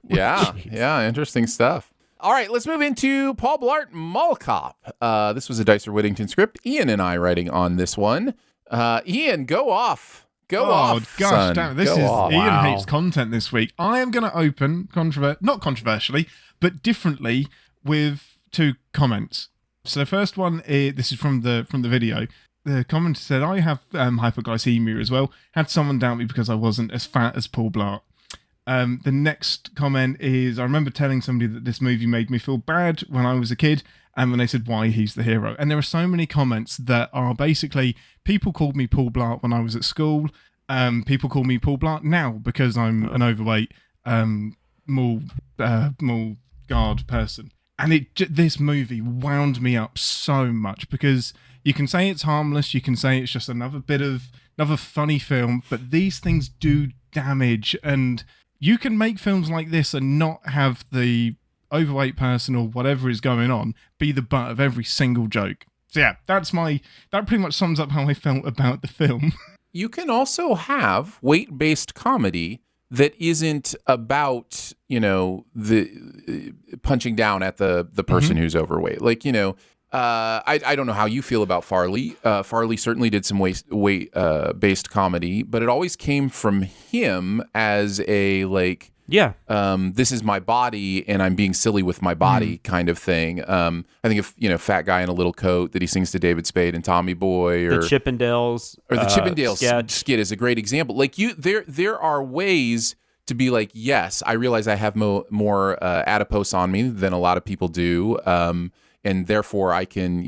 Yeah, interesting stuff. All right, let's move into Paul Blart Mall Cop. This was a Dicer Whittington script. Ian and I writing on this one. Ian, go off. Go off, gosh, son. damn it. Ian hates content this week. I am going to open, not controversially, but differently with 2 comments. So the first one, this is from the video. The commenter said, I have hypoglycemia as well. Had someone doubt me because I wasn't as fat as Paul Blart. The next comment is, I remember telling somebody that this movie made me feel bad when I was a kid, and when they said why he's the hero. And there are so many comments that are basically, people called me Paul Blart when I was at school. People call me Paul Blart now because I'm an overweight mall guard person. And this movie wound me up so much because you can say it's harmless, you can say it's just another funny film, but these things do damage, and you can make films like this and not have the overweight person or whatever is going on be the butt of every single joke. So yeah, that pretty much sums up how I felt about the film. You can also have weight-based comedy that isn't about, the punching down at the person who's overweight. Like, I don't know how you feel about Farley. Farley certainly did some weight-based comedy, but it always came from him as a, like, this is my body and I'm being silly with my body kind of thing. I think if, Fat Guy in a Little Coat that he sings to David Spade and Tommy Boy, or the Chippendales, or the Chippendales skit is a great example. Like there are ways to be like, yes, I realize I have more adipose on me than a lot of people do. And therefore I can,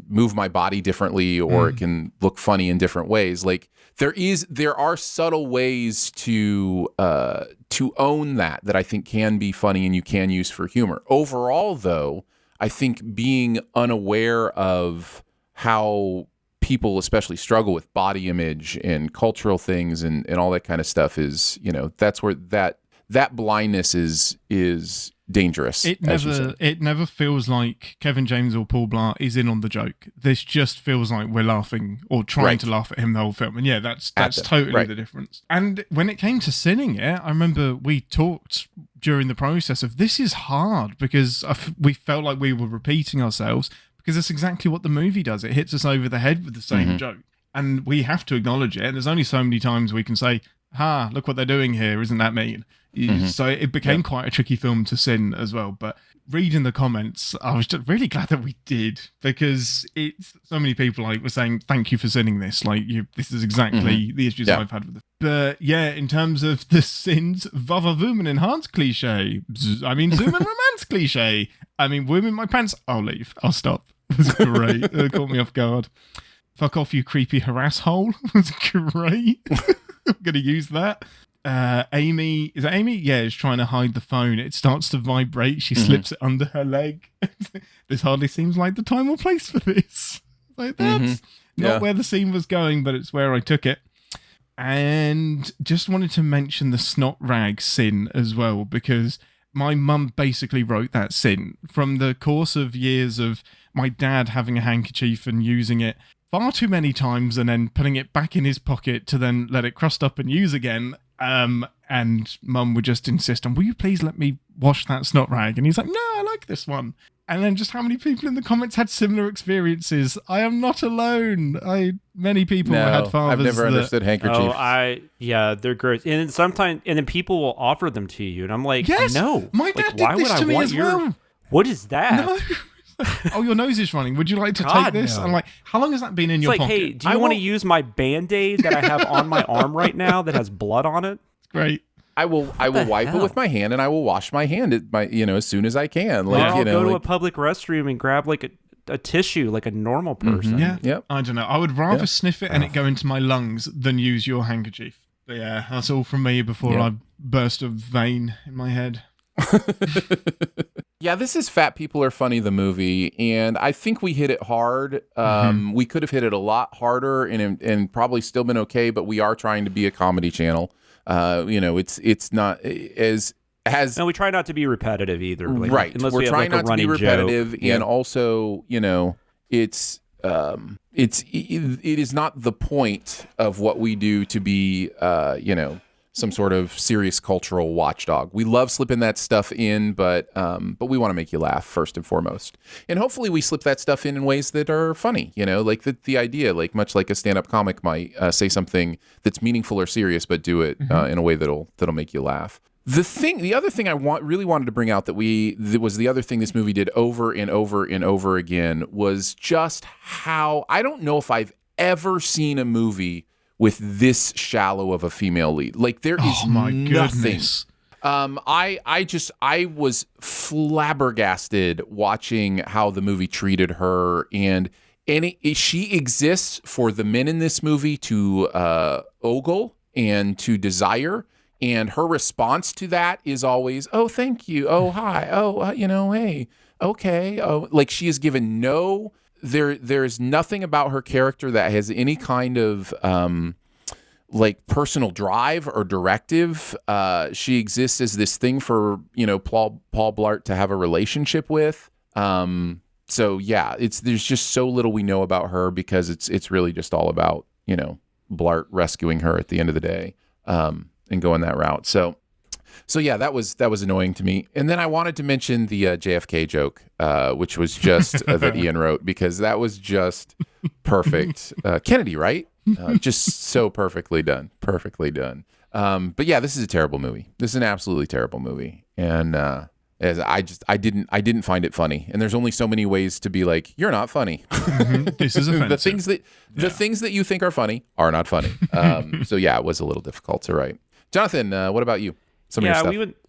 move my body differently, or it can look funny in different ways. Like there are subtle ways to own that I think can be funny and you can use for humor. Overall, though, I think being unaware of how people especially struggle with body image and cultural things and all that kind of stuff is, that's where that blindness is dangerous. It never feels like Kevin James or Paul Blart is in on the joke. This just feels like we're laughing or trying to laugh at him the whole film. And yeah, that's totally the difference. And when it came to sinning it, I remember we talked during the process of this is hard because we felt like we were repeating ourselves, because that's exactly what the movie does. It hits us over the head with the same joke. And we have to acknowledge it. And there's only so many times we can say, look what they're doing here. Isn't that mean? So it became quite a tricky film to sin as well. But reading the comments, I was just really glad that we did, because so many people were saying, thank you for sinning this. This is exactly the issues I've had with it. But yeah, in terms of the sins, Vava-Voom enhanced cliche. I mean, Zoom and romance cliche. I mean, Woom in my pants. I'll leave. I'll stop. It was great. It caught me off guard. Fuck off, you creepy harass hole. It was great. I'm going to use that. Amy, is that Amy? Yeah, is trying to hide the phone. It starts to vibrate. She slips it under her leg. This hardly seems like the time or place for this. That's not where the scene was going, but it's where I took it. And just wanted to mention the snot rag sin as well, because my mum basically wrote that sin from the course of years of my dad having a handkerchief and using it far too many times and then putting it back in his pocket to then let it crust up and use again. And mum would just insist on, will you please let me wash that snot rag? And he's like, no, I like this one. And then just how many people in the comments had similar experiences. I am not alone. Many people had fathers. I've never understood handkerchiefs. They're great. And sometimes, and then people will offer them to you. And I'm like, yes, no. My dad did this to me as well. What is that? No. Oh, your nose is running. Would you like to take this? No. I'm like, how long has that been in your pocket? Hey, do you want to use my Band-Aid that I have on my arm right now that has blood on it? It's great. I will wipe it with my hand, and I will wash my hand as soon as I can. I'll go to a public restroom and grab a tissue like a normal person. Yeah. Yep. I don't know. I would rather sniff it and it go into my lungs than use your handkerchief. But yeah, that's all from me before I burst a vein in my head. Yeah, this is Fat People Are Funny, the movie, and I think we hit it hard. We could have hit it a lot harder and probably still been okay, but we are trying to be a comedy channel. It's not as no, we try not to be repetitive either. Right. We're trying not to be repetitive, and also, it is not the point of what we do to be, some sort of serious cultural watchdog. We love slipping that stuff in, but we want to make you laugh first and foremost. And hopefully we slip that stuff in ways that are funny, like the idea, much like a stand-up comic might say something that's meaningful or serious, but do it in a way that'll make you laugh. The other thing I really wanted to bring out that was the other thing this movie did over and over and over again was just how, I don't know if I've ever seen a movie with this shallow of a female lead. There is nothing. Goodness. I was flabbergasted watching how the movie treated her, and she exists for the men in this movie to ogle and to desire, And her response to that is always, oh, thank you. Oh, hi. Oh, hey, okay. Oh, like she is given there's nothing about her character that has any kind of like personal drive or directive. She exists as this thing for, Paul Blart to have a relationship with. So yeah, there's just so little we know about her because it's really just all about, Blart rescuing her at the end of the day, and going that route. So yeah, that was annoying to me. And then I wanted to mention the JFK joke, which was just that Ian wrote, because that was just perfect. Kennedy, right? Just so perfectly done. But yeah, this is a terrible movie. This is an absolutely terrible movie. And I didn't find it funny. And there's only so many ways to be like, you're not funny. This is offensive. The things that you think are funny are not funny. So yeah, it was a little difficult to write. Jonathan, what about you?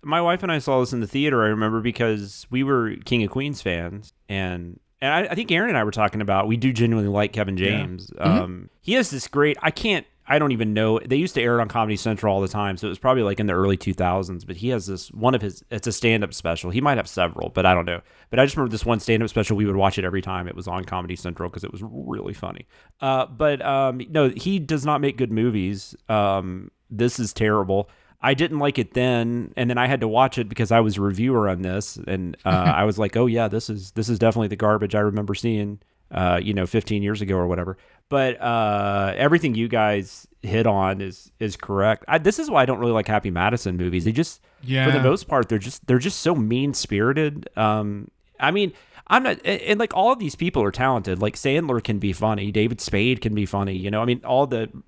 My wife and I saw this in the theater, I remember, because we were King of Queens fans, and I think Aaron and I were talking about, we do genuinely like Kevin James. Yeah. He has this great, I don't even know, they used to air it on Comedy Central all the time, so it was probably like in the early 2000s, but he has this, it's a stand-up special. He might have several, but I don't know. But I just remember this one stand-up special, we would watch it every time it was on Comedy Central because it was really funny. No, he does not make good movies. This is terrible. I didn't like it then, and then I had to watch it because I was a reviewer on this, and I was like, oh yeah, this is definitely the garbage I remember seeing, 15 years ago or whatever. But everything you guys hit on is correct. This is why I don't really like Happy Madison movies. They just, for the most part, they're just so mean-spirited. I mean, I'm not, and like all of these people are talented. Like Sandler can be funny, David Spade can be funny.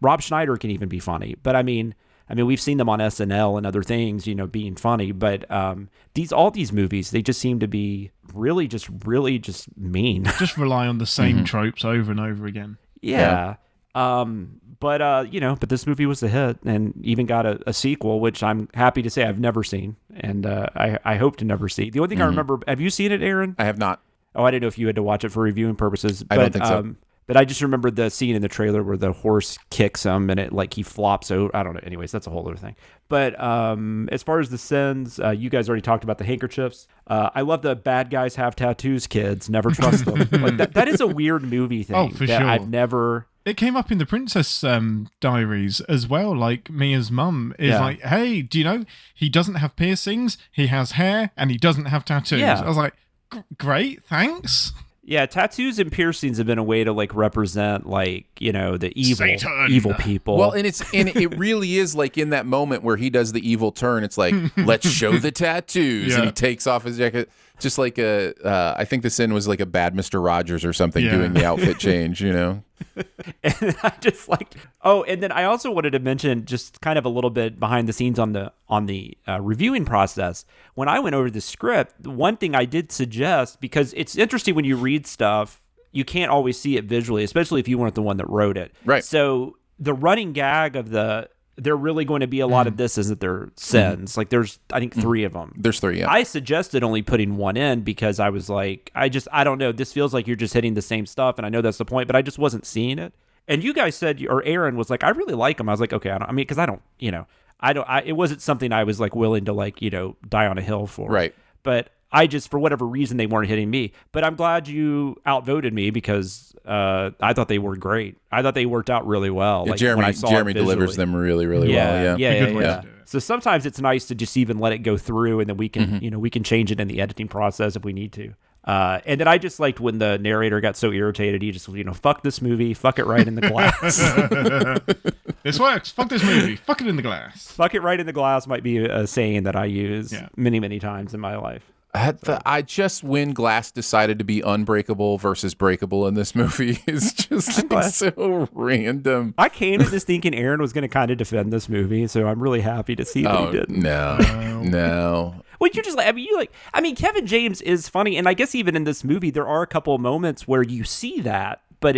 Rob Schneider can even be funny. But I mean, we've seen them on SNL and other things, being funny. But all these movies, they just seem to be really just mean. Just rely on the same tropes over and over again. Yeah. But this movie was a hit and even got a sequel, which I'm happy to say I've never seen, and I hope to never see. The only thing I remember, have you seen it, Aaron? I have not. Oh, I didn't know if you had to watch it for reviewing purposes. I don't think so. But I just remember the scene in the trailer where the horse kicks him and it he flops over. I don't know. Anyways, that's a whole other thing. But as far as the sins, you guys already talked about the handkerchiefs. I love the bad guys have tattoos, kids. Never trust them. That is a weird movie thing. Oh, for sure. I've never... It came up in the Princess Diaries as well. Like, Mia's mum is like, hey, do you know, he doesn't have piercings, he has hair, and he doesn't have tattoos. Yeah. I was like, great, thanks. Yeah, tattoos and piercings have been a way to represent the evil people. Well, and it really is in that moment where he does the evil turn. It's like, let's show the tattoos, and he takes off his jacket, just like I think the sin was like a bad Mr. Rogers or something doing the outfit change. And I just and then I also wanted to mention just kind of a little bit behind the scenes on the reviewing process. When I went over the script, one thing I did suggest, because it's interesting when you read stuff, you can't always see it visually, especially if you weren't the one that wrote it. Right. So the running gag of they're really going to be a lot of this isn't their sins. There's, I think, 3 of them. There's 3, yeah. I suggested only putting 1 in because I was like, I don't know. This feels like you're just hitting the same stuff, and I know that's the point, but I just wasn't seeing it. And you guys said, or Aaron was like, I really like him. I was like, okay, because I don't, it wasn't something I was willing to die on a hill for. Right. But I just, for whatever reason, they weren't hitting me. But I'm glad you outvoted me because I thought they were great. I thought they worked out really well. Yeah, Jeremy delivers them really, really well. Yeah. So sometimes it's nice to just even let it go through, and then we can, we can change it in the editing process if we need to. And then I just liked when the narrator got so irritated, he just, fuck this movie, fuck it right in the glass. This works. Fuck this movie. Fuck it in the glass. Fuck it right in the glass might be a saying that I use many, many times in my life. I just when Glass decided to be unbreakable versus breakable in this movie is just so random. I came to this thinking Aaron was going to kind of defend this movie, so I'm really happy to see that he didn't. No. Well, you just Kevin James is funny, and I guess even in this movie there are a couple of moments where you see that, but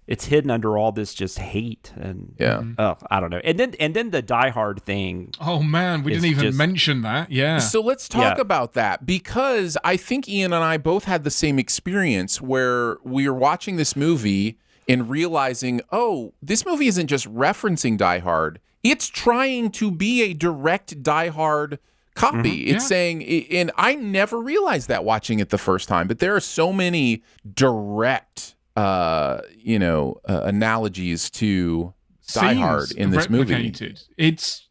it's hidden under all this just hate and I don't know. And then the Die Hard thing. Oh man, we didn't even mention that. Yeah. So let's talk about that, because I think Ian and I both had the same experience where we were watching this movie and realizing, oh, this movie isn't just referencing Die Hard. it's trying to be a direct Die Hard copy. It's saying, and I never realized that watching it the first time, but there are so many direct, analogies to Die Hard in this movie. It's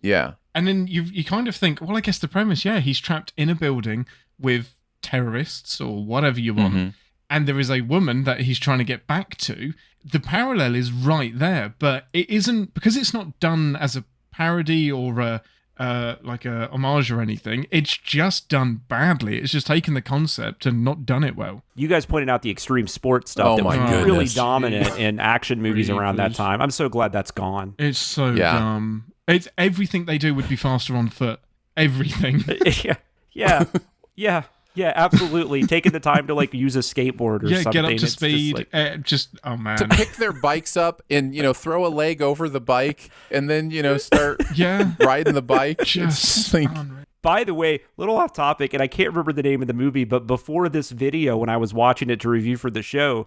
and then you kind of think, well, I guess the premise, he's trapped in a building with terrorists or whatever you want, and there is a woman that he's trying to get back to. The parallel is right there, but it isn't, because it's not done as a parody or like a homage or anything. It's just done badly. It's just taken the concept and not done it well. You guys pointed out the extreme sports stuff that was really dominant in action movies around that time. I'm so glad that's gone. It's so dumb. It's everything they do would be faster on foot. Everything. Yeah, absolutely. Taking the time to use a skateboard or something. Get up to speed. Oh man. To pick their bikes up and throw a leg over the bike and then start riding the bike. Just By the way, little off topic, and I can't remember the name of the movie, but before this video, when I was watching it to review for the show,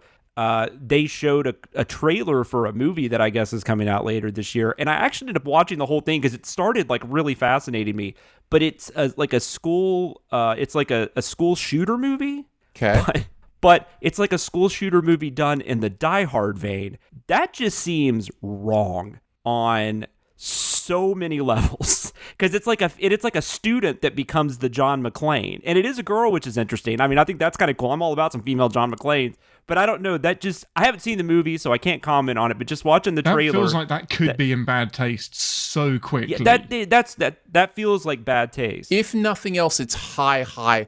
they showed a trailer for a movie that I guess is coming out later this year, and I actually ended up watching the whole thing because it started really fascinating me. But it's like a school, it's like a school shooter movie. Okay. But it's like a school shooter movie done in the Die Hard vein. That just seems wrong on so many levels, because it's like a student that becomes the John McClane, and it is a girl, which is interesting. I mean, I think that's kind of cool. I'm all about some female John McClanes, but I don't know, I haven't seen the movie, so I can't comment on it. But just watching the trailer, that feels like that could be in bad taste so quickly. Yeah, that feels like bad taste. If nothing else, it's high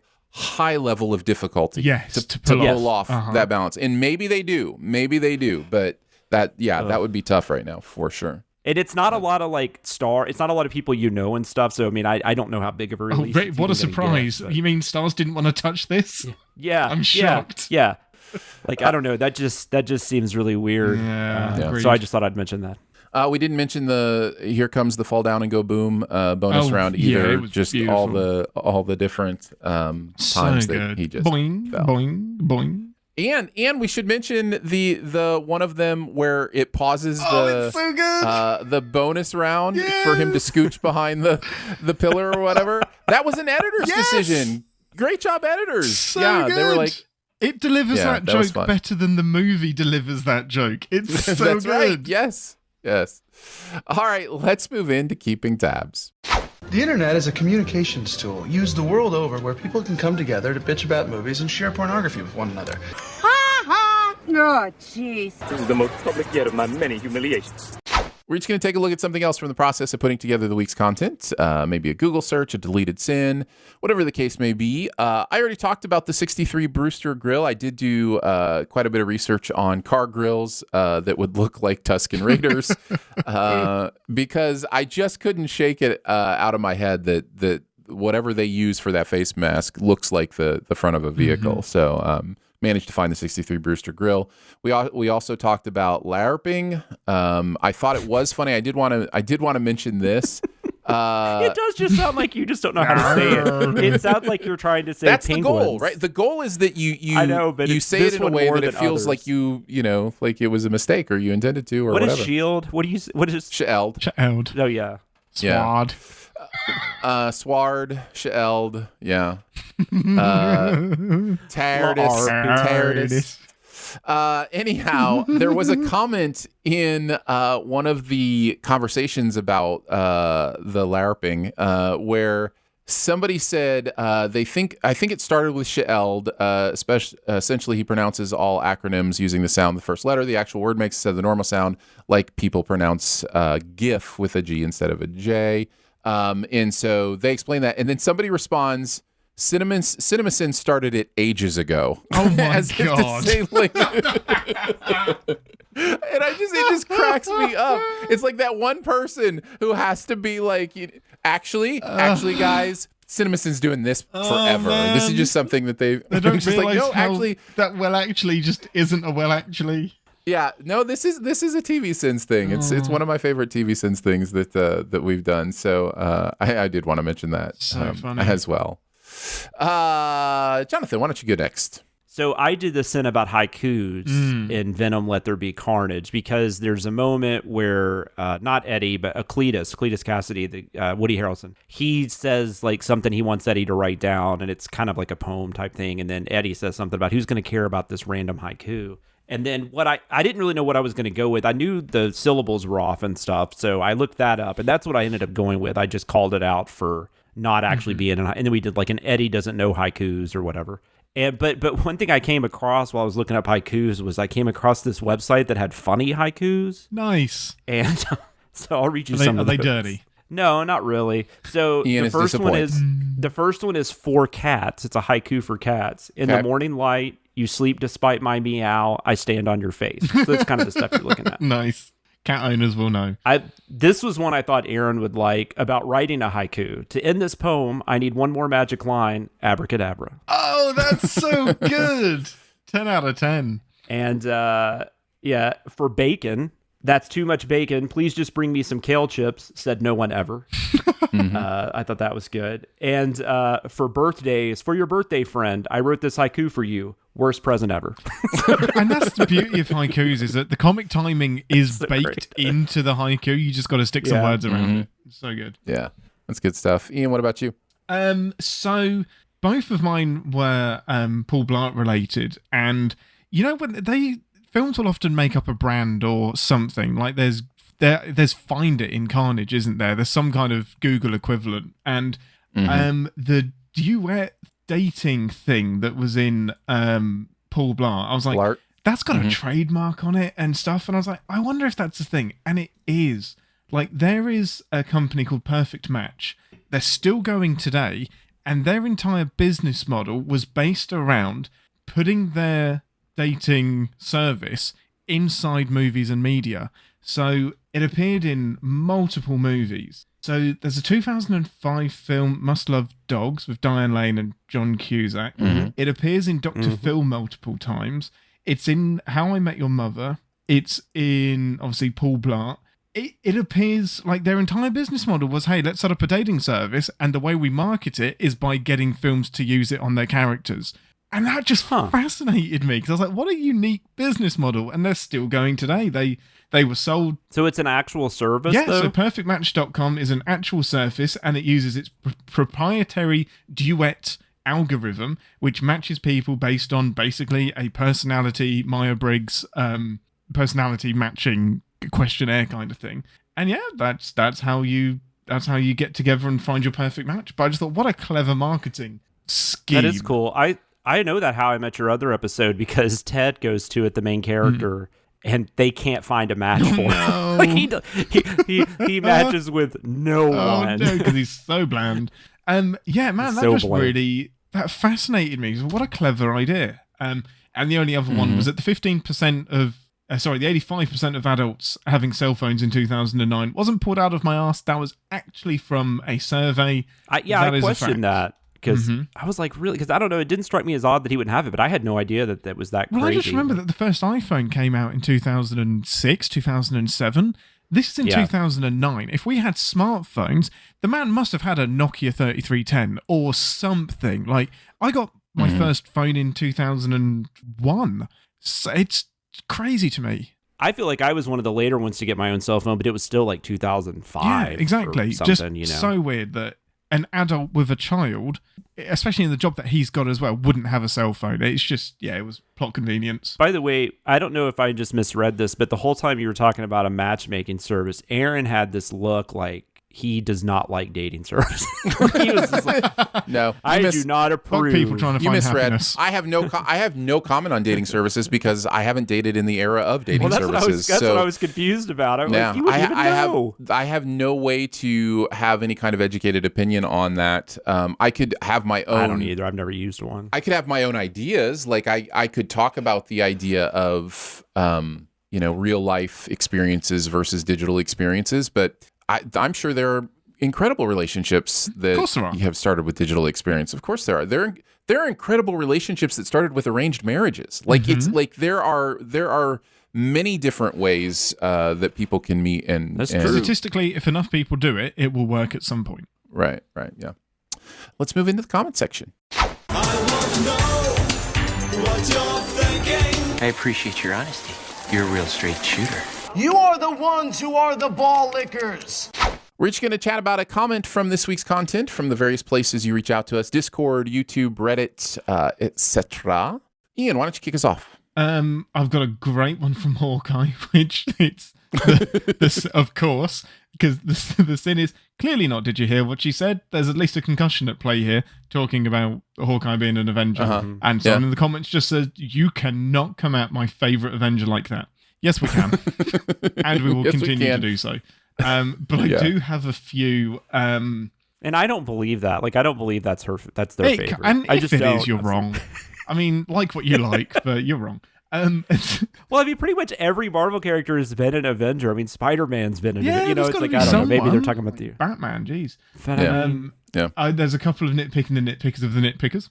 level of difficulty. Yes, to pull off that balance, and maybe they do, but that would be tough right now for sure. And it's not a lot of it's not a lot of people and stuff. So I mean, I don't know how big of a release. Oh, what a surprise! You mean stars didn't want to touch this? Yeah, I'm shocked. Yeah. I don't know. That just seems really weird. So I just thought I'd mention that. We didn't mention the "Here Comes the Fall Down and Go Boom" bonus round either. It was just beautiful. all the different times that he just boing, fell. boing, boing. And we should mention the one of them where it pauses it's so good. The bonus round for him to scooch behind the pillar or whatever. That was an editor's decision. Great job, editors. So good. They were like, it delivers that joke better than the movie delivers that joke. It's so That's good. Right. Yes. All right, let's move into keeping tabs. The internet is a communications tool used the world over where people can come together to bitch about movies and share pornography with one another. Ha ha! Oh, jeez. This is the most public yet of my many humiliations. We're just going to take a look at something else from the process of putting together the week's content. Maybe a Google search, a deleted sin, whatever the case may be. I already talked about the 63 Brewster grill. I did do quite a bit of research on car grills that would look like Tusken Raiders because I just couldn't shake it out of my head that whatever they use for that face mask looks like the front of a vehicle. So managed to find the 63 Brewster grill. We also talked about LARPing. I thought it was funny. I did want to mention this. It does just sound like you just don't know how to say it. It sounds like you're trying to say that's penguins. The goal, right? The goal is that you I know, but you say it in a way that it feels others. like you like it was a mistake or you intended to or whatever. What is shield? What is Sheld? Sheld. Oh yeah. Sward. Sward, Sheld, Tardis. Anyhow, there was a comment in one of the conversations about the LARPing where somebody said I think it started with Sheld. Essentially, he pronounces all acronyms using the sound of the first letter. The actual word makes the normal sound, like people pronounce GIF with a G instead of a J. And so they explain that, and then somebody responds, CinemaSins started it ages ago. Oh my God. And it just cracks me up. It's like that one person who has to be like, actually, guys, CinemaSins doing this forever. Man. This is just something that they don't just like, no, actually, that actually just isn't a actually. Yeah, no, this is a TV Sins thing. It's one of my favorite TV Sins things that we've done. So I did want to mention that so funny as well. Jonathan, why don't you go next? So I did the sin about haikus in Venom Let There Be Carnage, because there's a moment where not Eddie, but Cletus Cassidy, the Woody Harrelson, he says like something he wants Eddie to write down, and it's kind of like a poem type thing. And then Eddie says something about who's going to care about this random haiku. And then what I didn't really know what I was going to go with. I knew the syllables were off and stuff, so I looked that up, and that's what I ended up going with. I just called it out for not actually being and then we did like an Eddie doesn't know haikus or whatever. And but one thing I came across while I was looking up haikus was I came across this website that had funny haikus. Nice. And so I'll read you some of those. Are they dirty? No, not really. So Ian the first one is for cats. It's a haiku for cats. In the morning light, you sleep despite my meow. I stand on your face. So that's kind of the stuff you're looking at. Nice. Cat owners will know. This was one I thought Aaron would like, about writing a haiku. To end this poem, I need one more magic line, abracadabra. Oh, that's so good. 10 out of 10. And for bacon, that's too much bacon. Please just bring me some kale chips, said no one ever. I thought that was good. And for birthdays, for your birthday friend, I wrote this haiku for you. Worst present ever. And that's the beauty of haikus, is that the comic timing is so baked into the haiku. You just got to stick some words around it. It's so good. Yeah, that's good stuff. Ian, what about you? So both of mine were Paul Blart related, and you know when films will often make up a brand or something. Like there's Find It in Carnage, isn't there? There's some kind of Google equivalent, and the duet dating thing that was in Paul Blart. I was like, Blart. That's got a trademark on it and stuff. And I was like, I wonder if that's a thing. And it is. Like, there is a company called Perfect Match. They're still going today, and their entire business model was based around putting their dating service inside movies and media. So it appeared in multiple movies. So there's a 2005 film, Must Love Dogs, with Diane Lane and John Cusack. It appears in Dr. Phil multiple times. It's in How I Met Your Mother. It's in, obviously, Paul Blart. It appears like their entire business model was, hey, let's set up a dating service, and the way we market it is by getting films to use it on their characters. And that just fascinated me, because I was like, what a unique business model. And they're still going today. They were sold. So it's an actual service, though? So perfectmatch.com is an actual service, and it uses its proprietary duet algorithm, which matches people based on basically a personality Myers-Briggs personality matching questionnaire kind of thing. And yeah, that's how you get together and find your perfect match. But I just thought, what a clever marketing scheme. That is cool. I know that How I Met Your Other episode, because Ted goes to it, the main character, and they can't find a match for him. Like he matches with no one. No, because he's so bland. Yeah, man, that just really fascinated me. What a clever idea. And the only other one was that the 15% of the 85% of adults having cell phones in 2009 wasn't pulled out of my arse. That was actually from a survey. I questioned that. Because I was like, really? Because I don't know, it didn't strike me as odd that he wouldn't have it, but I had no idea that was that crazy. Well, I just remember that the first iPhone came out in 2006, 2007. This is in 2009. If we had smartphones, the man must have had a Nokia 3310 or something. Like, I got my first phone in 2001. So it's crazy to me. I feel like I was one of the later ones to get my own cell phone, but it was still like 2005. Yeah, exactly. Just so weird that an adult with a child, especially in the job that he's got as well, wouldn't have a cell phone. It's just, it was plot convenience. By the way, I don't know if I just misread this, but the whole time you were talking about a matchmaking service, Aaron had this look like he does not like dating services. He was just like, no, I do not approve. People trying to find happiness. I have no comment on dating services because I haven't dated in the era of dating services. That's what I was confused about. Like, you wouldn't even know. I have no way to have any kind of educated opinion on that. I could have my own. I don't either. I've never used one. I could have my own ideas. Like I could talk about the idea of real life experiences versus digital experiences, but I'm sure there are incredible relationships that you have started with digital experience. Of course there are. There are incredible relationships that started with arranged marriages. Like it's like there are many different ways that people can meet and statistically, if enough people do it, it will work at some point. Right, yeah. Let's move into the comment section. I want to know what I appreciate your honesty. You're a real straight shooter. You are the ones who are the ball lickers. We're each going to chat about a comment from this week's content from the various places you reach out to us: Discord, YouTube, Reddit, etc. Ian, why don't you kick us off? I've got a great one from Hawkeye, which it's this, of course, because the sin is clearly not. Did you hear what she said? There's at least a concussion at play here, talking about Hawkeye being an Avenger, and someone in the comments just says, "You cannot come at my favorite Avenger like that." Yes, we can, and we will continue to do so. But I do have a few. And I don't believe that. Like, I don't believe that's their favorite. And I if just it don't. is, you're wrong. I mean, like what you like, but you're wrong. Well, I mean, pretty much every Marvel character has been an Avenger. I mean, Spider-Man's been an Avenger. You know, it's like, I don't know. Maybe they're talking about the Batman. Jeez. There's a couple of nitpicking the nitpickers of the nitpickers.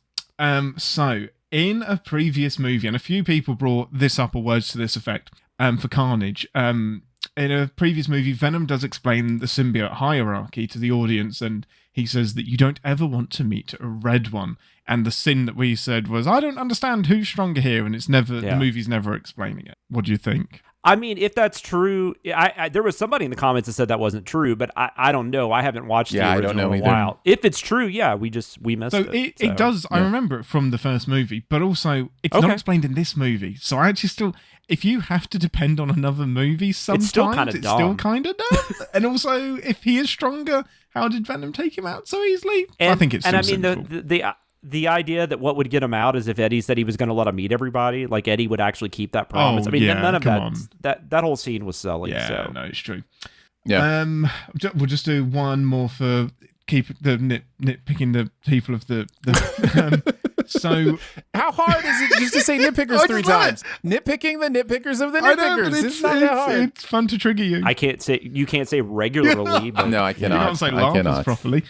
So in a previous movie, and a few people brought this up or words to this effect, for Carnage. In a previous movie, Venom does explain the symbiote hierarchy to the audience, and he says that you don't ever want to meet a red one. And the sin that we said was, I don't understand who's stronger here, and it's never the movie's never explaining it. What do you think? I mean, if that's true, there was somebody in the comments that said that wasn't true, but I don't know. I haven't watched the original in a while. If it's true, we missed it. It does. I remember it from the first movie, but also it's not explained in this movie. So I actually still, if you have to depend on another movie, sometimes it's still kind of dumb. And also, if he is stronger, how did Venom take him out so easily? I think it's still sinful. The idea that what would get him out is if Eddie said he was going to let him meet everybody, like Eddie would actually keep that promise. None of that whole scene was silly. Yeah, no, it's true. Yeah. We'll just do one more for keep the nitpicking the people of the so how hard is it just to say nitpickers 3 times? Nitpicking the nitpickers of the nitpickers. It's not that hard. It's fun to trigger you. You can't say regularly. But no, I cannot. You can't say laughs properly.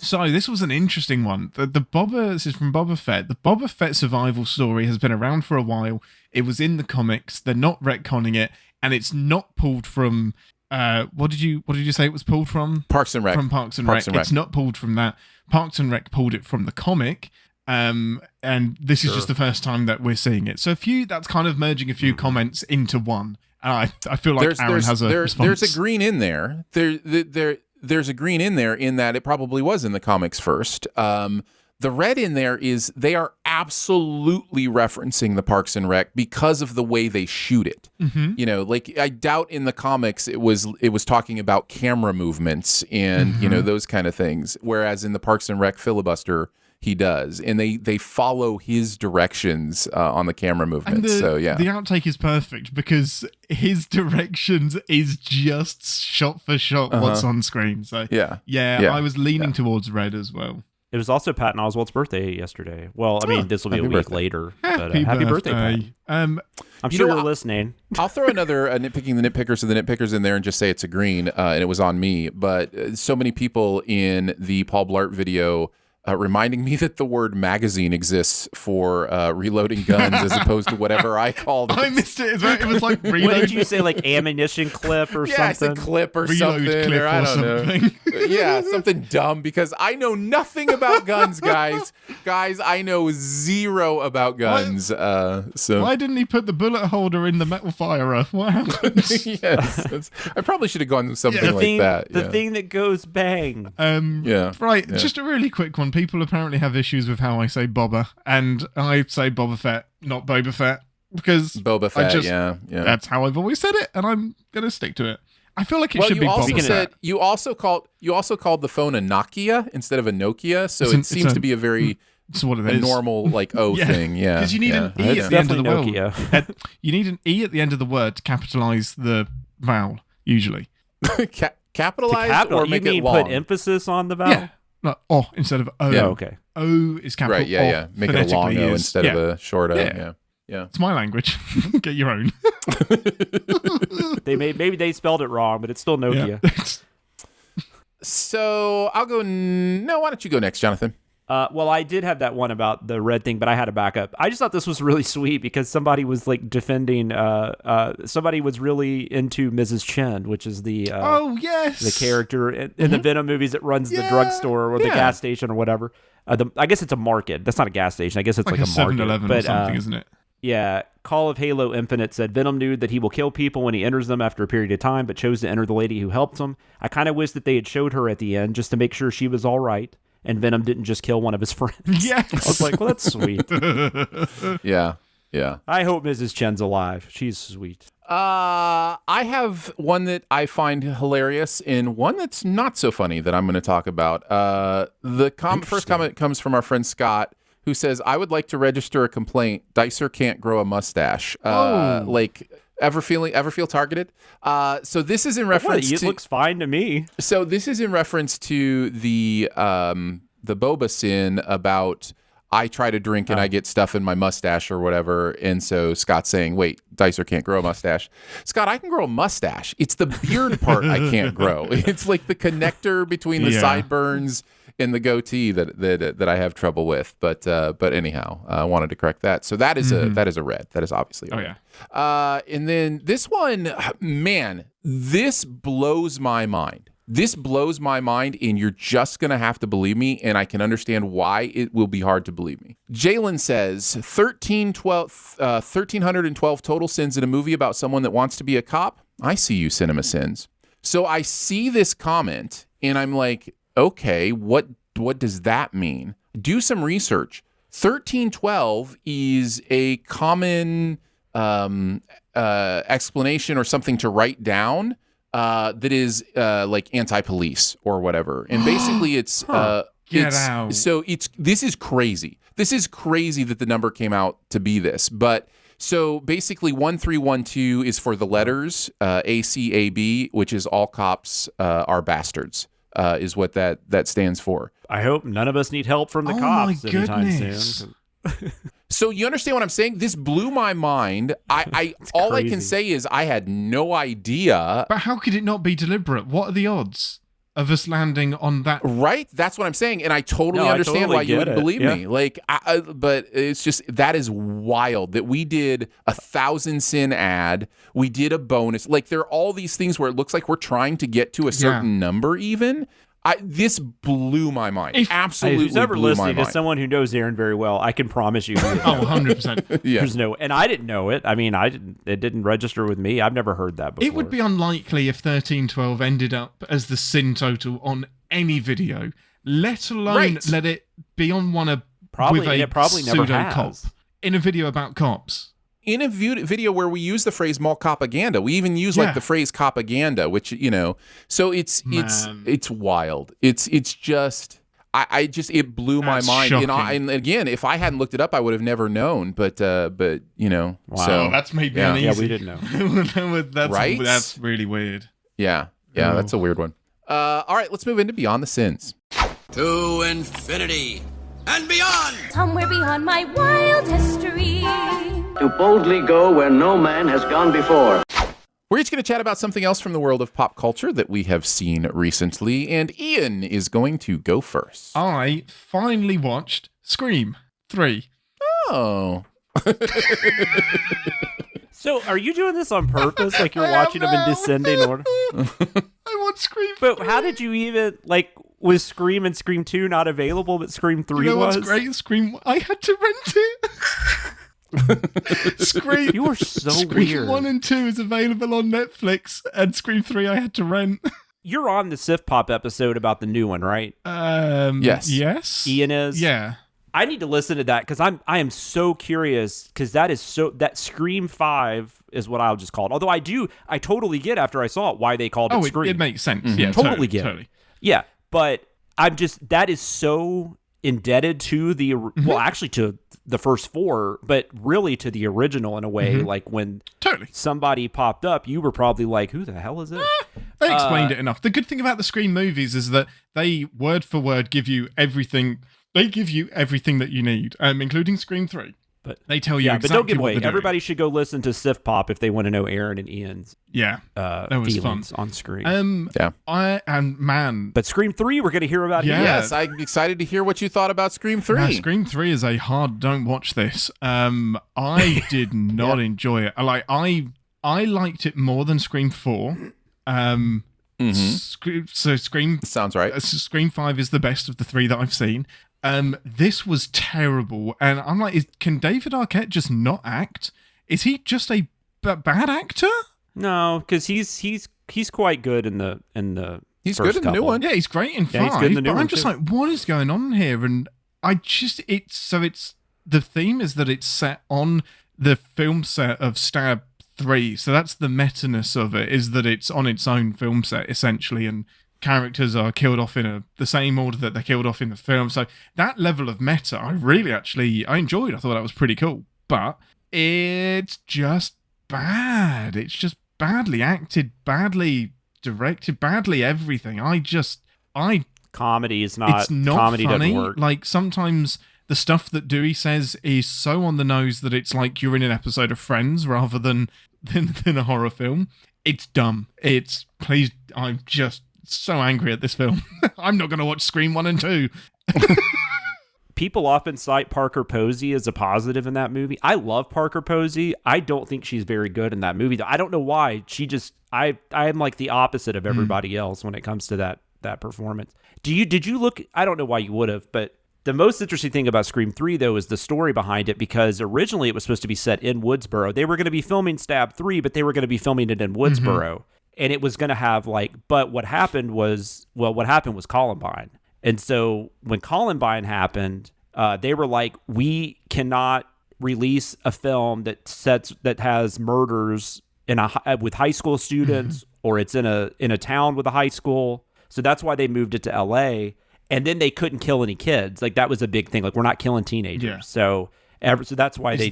So this was an interesting one. This is from Boba Fett. The Boba Fett survival story has been around for a while. It was in the comics. They're not retconning it, and it's not pulled from. What did you say it was pulled from? Parks and Rec. From Parks and Rec. It's not pulled from that. Parks and Rec pulled it from the comic. And this is just the first time that we're seeing it. So that's kind of merging a few comments into one. I feel like Aaron has a response. There's a green in there. There's a green in there in that it probably was in the comics first. The red in there is they are absolutely referencing the Parks and Rec because of the way they shoot it. Mm-hmm. You know, like I doubt in the comics it was talking about camera movements and those kind of things. Whereas in the Parks and Rec filibuster, he does, and they follow his directions on the camera movements. The outtake is perfect because his directions is just shot for shot what's on screen. So I was leaning towards red as well. It was also Patton Oswalt's birthday yesterday. Well, I mean, this will be a week later. Happy birthday, Pat. I'm sure you're listening. I'll throw another nitpicking the nitpickers of the nitpickers in there and just say it's a green, and it was on me. But so many people in the Paul Blart video reminding me that the word magazine exists for reloading guns as opposed to whatever I called it. I missed it. It was like reload. What did you say, like ammunition clip or something? Yeah, I said clip or reload something. Clip or I don't know. Yeah, something dumb because I know nothing about guns, guys. Guys, I know zero about guns. So why didn't he put the bullet holder in the metal firer? What happened? Yes, I probably should have gone with something like that. The thing that goes bang. Right. Yeah. Just a really quick one. People apparently have issues with how I say Boba, and I say Boba Fett, not Boba Fett, because Boba Fett. Yeah. That's how I've always said it, and I'm gonna stick to it. I feel like it should be Boba Fett. You also called the phone a Nokia instead of a Nokia, so it seems to be a very normal thing. Yeah, because you need an E at the end of the word. You need an E at the end of the word to capitalize the vowel usually. Capitalize or make it long? Put emphasis on the vowel. Yeah. Like O instead of O. Yeah, okay. O is capital. Right, yeah. Make it a long O instead of a short O. Yeah. It's my language. Get your own. Maybe they spelled it wrong, but it's still Nokia. So I'll go. No, why don't you go next, Jonathan? Well, I did have that one about the red thing, but I had a backup. I just thought this was really sweet because somebody was like defending. Somebody was really into Mrs. Chen, which is the the character in the Venom movies that runs the drugstore or the gas station or whatever. I guess it's a market. That's not a gas station. I guess it's like a 7-Eleven market, or something, isn't it? Yeah. Call of Halo Infinite said Venom knew that he will kill people when he enters them after a period of time, but chose to enter the lady who helped him. I kind of wish that they had showed her at the end just to make sure she was all right. And Venom didn't just kill one of his friends. Yes. I was like, well, that's sweet. Yeah. I hope Mrs. Chen's alive. She's sweet. I have one that I find hilarious and one that's not so funny that I'm going to talk about. The first comment comes from our friend Scott, who says, I would like to register a complaint. Dicer can't grow a mustache. Like... Ever feel targeted? So this is in reference to... It looks fine to me. So this is in reference to the Boba sin about I try to drink and I get stuff in my mustache or whatever. And so Scott's saying, wait, Dicer can't grow a mustache. Scott, I can grow a mustache. It's the beard part I can't grow. It's like the connector between the sideburns and the goatee that I have trouble with. But anyhow, I wanted to correct that. So that is a red. That is obviously a red. And then this one, man, this blows my mind. This blows my mind, and you're just going to have to believe me, and I can understand why it will be hard to believe me. Jalen says, 1,312 total sins in a movie about someone that wants to be a cop. I see you, CinemaSins. So I see this comment, and I'm like, okay, what does that mean? Do some research. 1312 is a common explanation or something to write down that is like anti-police or whatever. And basically it's Get out. So this is crazy. This is crazy that the number came out to be this. But so basically 1312 is for the letters ACAB, which is all cops are bastards. Is what that stands for. I hope none of us need help from the cops anytime soon. So you understand what I'm saying? This blew my mind. All I can say is I had no idea. But how could it not be deliberate? What are the odds of us landing on that? Right? That's what I'm saying. And I totally understand why you wouldn't believe me. Like, but it's just, that is wild that we did a 1,000 sin ad. We did a bonus. Like, there are all these things where it looks like we're trying to get to a certain number even. This blew my mind. Absolutely who's ever blew my listening mind. to someone who knows Aaron very well, I can promise you. 100%. Yeah. There's no, and I didn't know it. I mean, it didn't register with me. I've never heard that before. It would be unlikely if 1312 ended up as the sin total on any video, let alone let it be on one with a pseudo-cop in a video about cops. In a video where we use the phrase mall copaganda, we even use like the phrase copaganda, which, you know, so it's wild. It's just, it blew my mind. And again, if I hadn't looked it up, I would have never known, but you know. Wow. So that's made me uneasy. Yeah, we didn't know. That's really weird. Yeah, that's a weird one. All right, let's move into Beyond the Sins. To infinity and beyond. Somewhere beyond my wild history. To boldly go where no man has gone before. We're each going to chat about something else from the world of pop culture that we have seen recently, and Ian is going to go first. I finally watched Scream 3. Oh. So, are you doing this on purpose? Like you're watching them in descending order? I want Scream 3. But how did you even, like, was Scream and Scream 2 not available, but Scream 3 was? You know what's great? Scream, I had to rent it. Scream. You are so Scream weird. 1 and 2 is available on Netflix, and Scream 3 I had to rent. You're on the Sif Pop episode about the new one, right? Yes. Ian is? Yeah. I need to listen to that because I am so curious because that Scream 5 is what I'll just call it. Although I totally get after I saw it why they called it Scream. It makes sense. Mm-hmm. Yeah, totally get totally. it. Yeah, but that is so indebted to actually to the first 4, but really to the original in a way. Like when somebody popped up, you were probably like, who the hell is it? They explained it enough. The good thing about the Scream movies is that they word for word give you everything. They give you everything that you need, including Scream 3. But they tell you exactly but don't give what away. they're Everybody doing. should go listen to Sif Pop if they want to know Aaron and Ian's that was feelings fun on screen. But Scream 3 we're going to hear about here. Yes, I'm excited to hear what you thought about Scream 3. Scream 3 is a hard don't watch this. I did not enjoy it. I liked it more than Scream 4. So Scream sounds right. Scream 5 is the best of the 3 that I've seen. This was terrible, and I'm like, can David Arquette just not act? Is he just a bad actor? No, because he's quite good in the he's first good in the new couple. one. Yeah, he's great in 5. He's good in the new but one I'm just too. like, what is going on here? And it's the theme is that it's set on the film set of Stab 3, so that's the meta-ness of it, is that it's on its own film set essentially, and characters are killed off in the same order that they're killed off in the film. So that level of meta, I enjoyed. I thought that was pretty cool. But it's just bad. It's just badly acted, badly directed, badly everything. Comedy is not. It's not comedy funny. doesn't work. Like sometimes the stuff that Dewey says is so on the nose that it's like you're in an episode of Friends rather than a horror film. It's dumb. I'm just so angry at this film. I'm not going to watch Scream 1 and 2. People often cite Parker Posey as a positive in that movie. I love Parker Posey. I don't think she's very good in that movie, though. I don't know why. I am like the opposite of everybody else when it comes to that performance. Did you look? I don't know why you would have, but the most interesting thing about Scream 3, though, is the story behind it, because originally it was supposed to be set in Woodsboro. They were going to be filming Stab 3, but they were going to be filming it in Woodsboro. And it was going to have but what happened was Columbine. And so when Columbine happened, they were like, we cannot release a film that has murders with high school students, or it's in a town with a high school. So that's why they moved it to LA. And then they couldn't kill any kids. Like, that was a big thing. Like, we're not killing teenagers. Yeah. So that's why they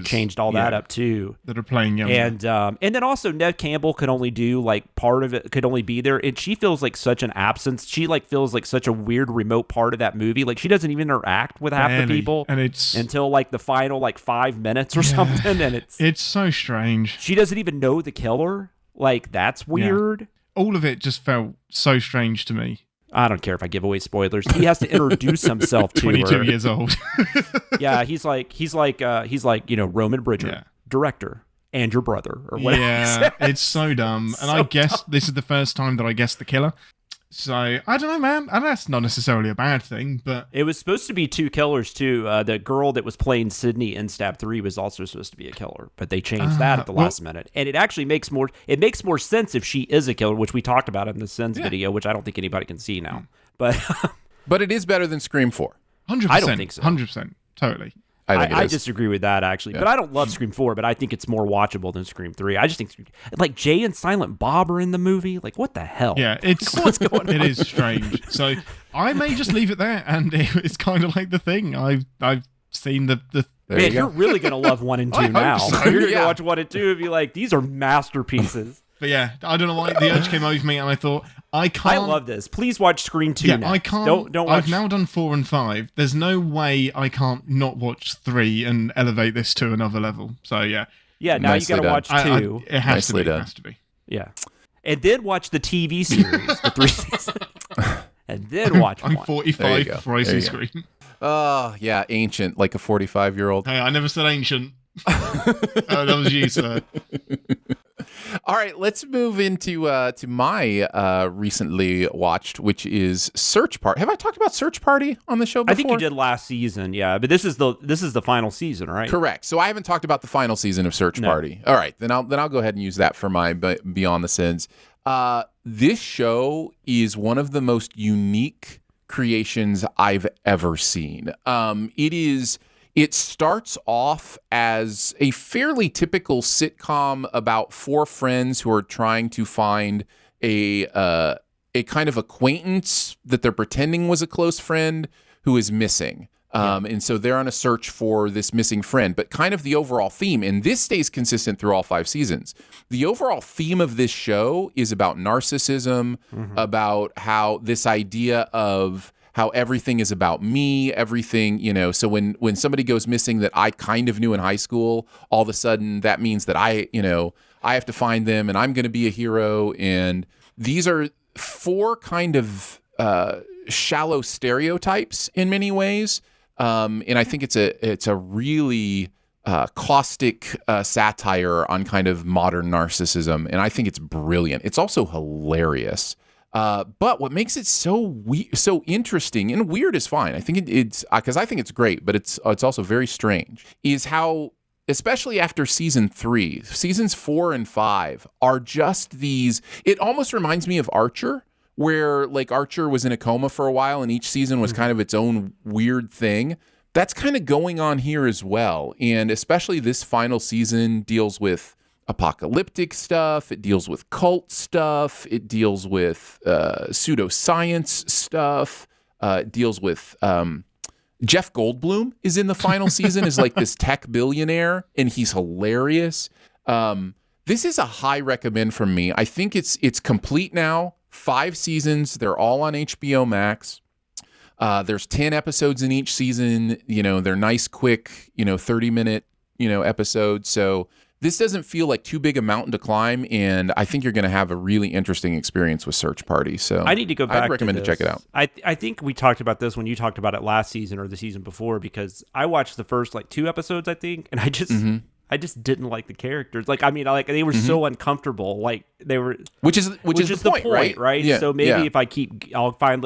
changed all that up too. That are playing young. And then also Neve Campbell could only do like part of it, could only be there. And she feels like such an absence. She like feels like such a weird remote part of that movie. Like, she doesn't even interact with half the people. And it's until like the final like 5 minutes or something. And it's so strange. She doesn't even know the killer. Like, that's weird. Yeah. All of it just felt so strange to me. I don't care if I give away spoilers. He has to introduce himself to 22 her. years old. Yeah, he's like Roman Bridger, director, and your brother, or whatever. Yeah, it's so dumb. And I guess this is the first time that I guessed the killer. So, I don't know, man. And that's not necessarily a bad thing, but... It was supposed to be 2 killers, too. The girl that was playing Sydney in Stab 3 was also supposed to be a killer, but they changed that at the last minute. And it actually makes more sense if she is a killer, which we talked about in the Sins video, which I don't think anybody can see now. But it is better than Scream 4. 100%. I don't think so. 100%. Totally. I disagree with that, actually. Yeah. But I don't love Scream 4, but I think it's more watchable than Scream 3. I just think, like, Jay and Silent Bob are in the movie. Like, what the hell? Yeah, what's going on? It is strange. So I may just leave it there, and it's kind of like The Thing. I've seen the Man, you're really going to love 1 and 2 now. So. You're going to watch 1 and 2 and be like, these are masterpieces. But yeah, I don't know why the urge came over me, and I thought, I love this. Please watch Scream 2 now. I can't. Don't watch... I've now done 4 and 5. There's no way I can't not watch 3 and elevate this to another level. So yeah. Yeah, now you got to watch 2. It has to be. It has to be. Yeah. And then watch the TV series, the 3 seasons. And then watch I'm 1. 45 before I see Scream. Oh, yeah, ancient, like a 45-year-old. Hey, I never said ancient. That was you, sir. All right, let's move into to my recently watched, which is Search Party. Have I talked about Search Party on the show before? I think you did last season, yeah. But this is the final season, right? Correct. So I haven't talked about the final season of Search Party. All right, then I'll go ahead and use that for my Beyond the Sins. This show is one of the most unique creations I've ever seen. It starts off as a fairly typical sitcom about 4 friends who are trying to find a kind of acquaintance that they're pretending was a close friend who is missing. And so they're on a search for this missing friend. But kind of the overall theme, and this stays consistent through all 5 seasons, the overall theme of this show is about narcissism, about how this idea of how everything is about me, everything, so when somebody goes missing that I kind of knew in high school, all of a sudden that means that I have to find them and I'm going to be a hero. And these are 4 kind of shallow stereotypes in many ways. And I think it's a really caustic satire on kind of modern narcissism. And I think it's brilliant. It's also hilarious. But what makes it so interesting, and weird is fine. I think it's because I think it's great, but it's also very strange, is how, especially after season 3, seasons 4 and 5 are just these. It almost reminds me of Archer, where like Archer was in a coma for a while, and each season was kind of its own weird thing. That's kind of going on here as well, and especially this final season deals with apocalyptic stuff. It deals with cult stuff. It deals with pseudoscience stuff. It deals with Jeff Goldblum is in the final season as like this tech billionaire, and he's hilarious. This is a high recommend from me. I think it's complete now. 5 seasons. They're all on HBO Max. There's 10 episodes in each season. They're nice, quick, 30-minute, episodes. So this doesn't feel like too big a mountain to climb, and I think you're going to have a really interesting experience with Search Party. So I need to go back. I'd recommend to check it out. I think we talked about this when you talked about it last season or the season before, because I watched the first 2 episodes, I think, and I just didn't like the characters. They were so uncomfortable. Like they were, which is the point, right? Yeah, so maybe if I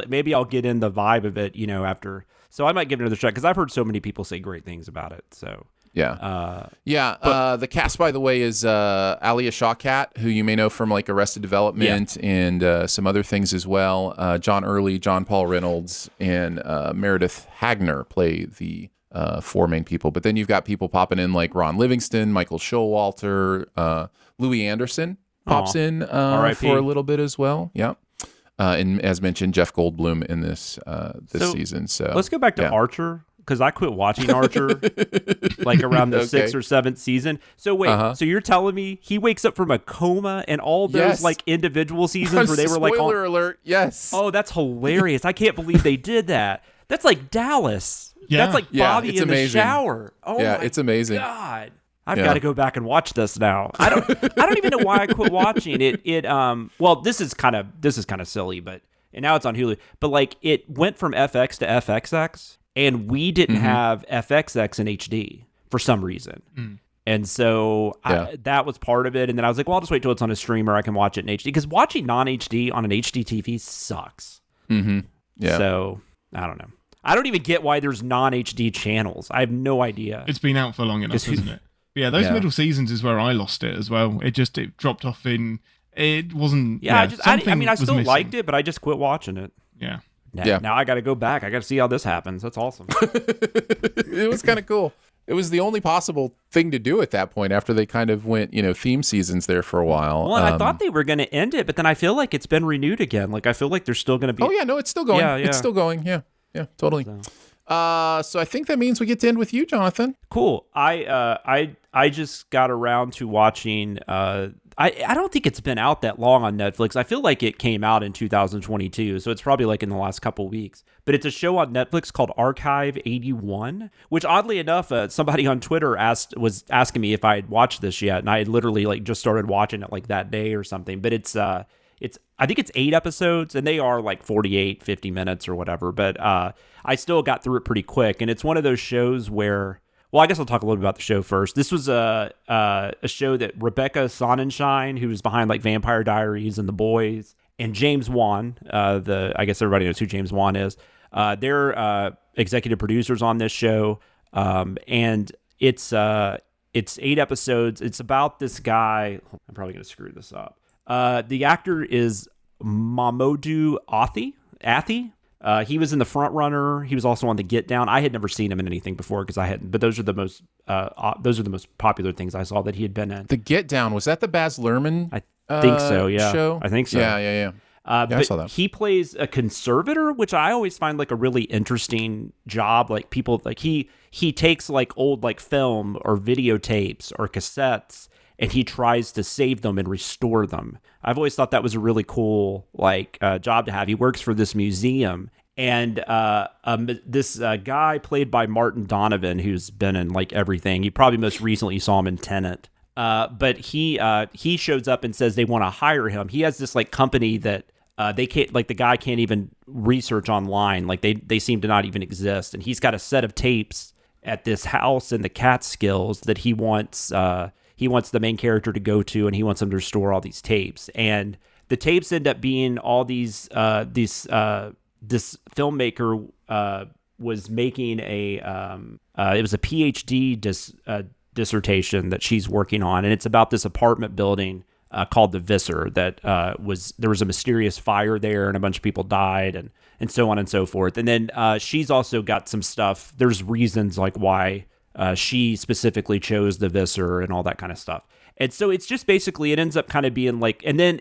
maybe I'll get in the vibe of it, after. So I might give it another shot because I've heard so many people say great things about it. So yeah, the cast, by the way, is Alia Shawkat, who you may know from Arrested Development and some other things as well. John Early, John Paul Reynolds, and Meredith Hagner play the 4 main people. But then you've got people popping in like Ron Livingston, Michael Showalter, Louis Anderson pops in for a little bit as well. Yeah. And as mentioned, Jeff Goldblum in this season. So let's go back to Archer, because I quit watching Archer around the 6th or 7th season. So wait, so you're telling me he wakes up from a coma and all those individual seasons where they were spoiler alert, yes. Oh, that's hilarious. I can't believe they did that. That's like Dallas. Yeah. That's like Bobby in amazing. the shower. Oh yeah, my it's amazing. God. I've got to go back and watch this now. I don't even know why I quit watching it. Well, this is kind of silly, but and now it's on Hulu. But it went from FX to FXX, and we didn't have FXX in HD for some reason. And so that was part of it. And then I was like, well, I'll just wait till it's on a streamer. I can watch it in HD, because watching non-HD on an HD TV sucks. Yeah. So I don't know. I don't even get why there's non-HD channels. I have no idea. It's been out for long enough, isn't it? Yeah, those middle seasons is where I lost it as well. It dropped off in. It wasn't. Yeah, I still liked it, but I just quit watching it. Yeah. Now I got to go back. I got to see how this happens. That's awesome. It was kind of cool. It was the only possible thing to do at that point after they kind of went, theme seasons there for a while. Well, I thought they were going to end it, but then I feel like it's been renewed again. I feel like they're still going to be. Oh yeah, no, it's still going. Yeah. It's still going. Yeah. Yeah, totally. So I think that means we get to end with you, Jonathan. Cool. I just got around to watching. I don't think it's been out that long on Netflix. I feel like it came out in 2022, so it's probably in the last couple weeks. But it's a show on Netflix called Archive 81, which oddly enough, somebody on Twitter was asking me if I had watched this yet, and I had literally just started watching it that day or something. But I think it's 8 episodes, and they are 48, 50 minutes or whatever. But I still got through it pretty quick. And it's one of those shows where, well, I guess I'll talk a little bit about the show first. This was a show that Rebecca Sonnenschein, who was behind Vampire Diaries and The Boys, and James Wan, I guess everybody knows who James Wan is. They're executive producers on this show. And it's 8 episodes. It's about this guy. I'm probably going to screw this up. The actor is Mamoudou Athie. He was in The Front Runner. He was also on The Get Down. I had never seen him in anything before because I hadn't. But those are the most popular things I saw that he had been in. The Get Down, was that the Baz Luhrmann? I think so. Yeah, show? I think so. Yeah. But I saw that. He plays a conservator, which I always find a really interesting job. People he takes old film or videotapes or cassettes, and he tries to save them and restore them. I've always thought that was a really cool job to have. He works for this museum, And this guy played by Martin Donovan, who's been in like everything. You probably most recently saw him in Tenet. But he shows up and says they want to hire him. He has this like company that they can't, like the guy can't even research online. Like they seem to not even exist. And he's got a set of tapes at this house in the Catskills that he wants the main character to go to, and he wants him to store all these tapes. And the tapes end up being all this filmmaker was making it was a PhD dissertation that she's working on, and it's about this apartment building called the Visser that there was a mysterious fire there, and a bunch of people died, and so on and so forth. And then she's also got some stuff. There's reasons like why she specifically chose the Visser and all that kind of stuff. And so it's just basically, it ends up kind of being like, and then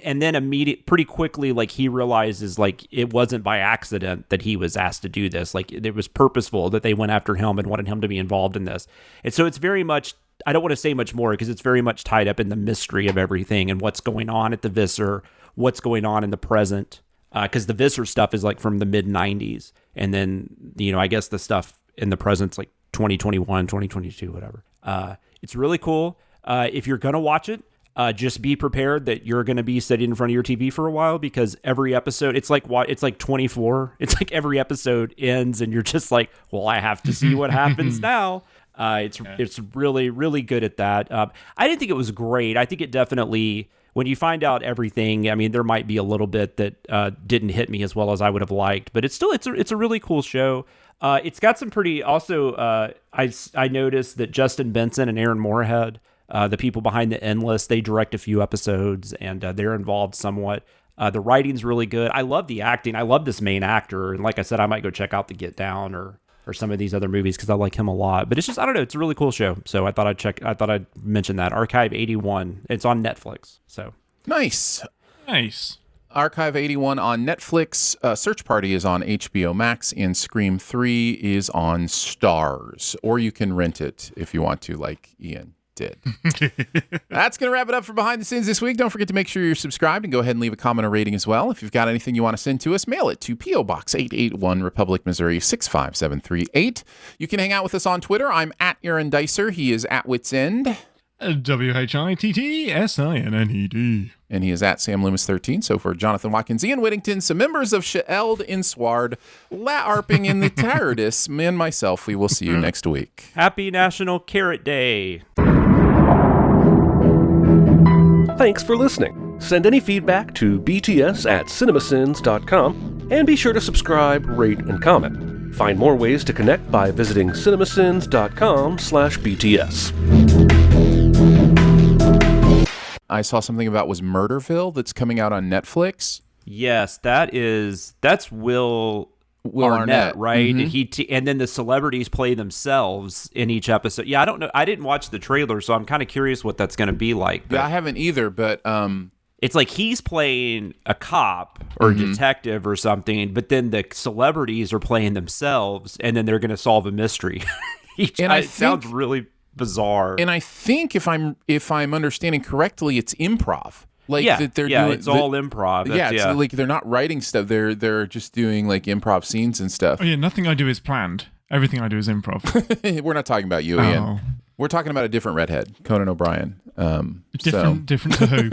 pretty quickly, like he realizes like it wasn't by accident that he was asked to do this. Like it was purposeful that they went after him and wanted him to be involved in this. And so it's very much, I don't want to say much more because it's very much tied up in the mystery of everything and what's going on at the Visser, what's going on in the present. Because the Visser stuff is like from the mid 90s. And then, I guess the stuff in the present's like 2021, 2022, whatever. It's really cool. If you're going to watch it, just be prepared that you're going to be sitting in front of your TV for a while, because every episode, it's like 24. It's like every episode ends and you're just like, well, I have to see what happens now. It's really, really good at that. I didn't think it was great. I think it definitely, when you find out everything, I mean, there might be a little bit that didn't hit me as well as I would have liked, but it's a really cool show. It's got some pretty, also, I noticed that Justin Benson and Aaron Moorhead, the people behind the Endless, they direct a few episodes, and they're involved somewhat. The writing's really good. I love the acting. I love this main actor. And like I said, I might go check out The Get Down or some of these other movies because I like him a lot. But it's just, I don't know, it's a really cool show. So I thought I'd mention that. Archive 81. It's on Netflix. So Nice. Archive 81 on Netflix. Search Party is on HBO Max, and Scream 3 is on Stars. Or you can rent it if you want to, like Ian did. That's going to wrap it up for Behind the Scenes this week. Don't forget to make sure you're subscribed and go ahead and leave a comment or rating as well. If you've got anything you want to send to us, mail it to P.O. Box 881, Republic, Missouri 65738. You can hang out with us on Twitter. I'm at Aaron Dicer. He is at Wits End. WHITTSINNED. And he is at Sam Loomis 13. So for Jonathan Watkins, Ian Whittington, some members of Shaeld in Sward, La Arping in the Tardis, and myself, we will see you next week. Happy National Carrot Day. Thanks for listening. Send any feedback to bts@cinemasins.com, and be sure to subscribe, rate, and comment. Find more ways to connect by visiting cinemasins.com/BTS. I saw something about was Murderville that's coming out on Netflix. Yes, that's Will Arnett, right? Mm-hmm. And then the celebrities play themselves in each episode. Yeah, I don't know. I didn't watch the trailer, so I'm kind of curious what that's going to be like. Yeah, I haven't either, but it's like he's playing a cop or a detective or something, but then the celebrities are playing themselves, and then they're going to solve a mystery. It sounds really bizarre. And I think if I'm understanding correctly, it's improv. Like that they're doing, it's all improv. It's like they're not writing stuff. They're just doing like improv scenes and stuff. Oh yeah, nothing I do is planned. Everything I do is improv. We're not talking about you, Ian. We're talking about a different redhead, Conan O'Brien. Different to who?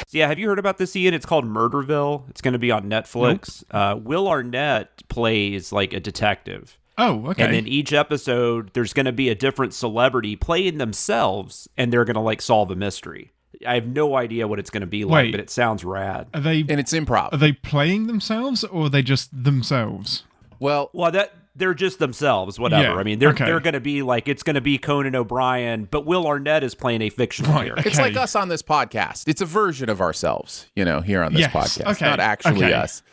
So yeah, have you heard about this, Ian? It's called Murderville. It's going to be on Netflix. Nope. Will Arnett plays like a detective. Oh, okay. And then each episode, there's going to be a different celebrity playing themselves, and they're going to like solve a mystery. I have no idea what it's going to be like, but it sounds rad. And it's improv. Are they playing themselves, or are they just themselves? Well, they're just themselves. Whatever. Yeah, I mean, they're going to be like, it's going to be Conan O'Brien, but Will Arnett is playing a fictional character. It's like us on this podcast. It's a version of ourselves, here on this podcast. Okay. Not actually us.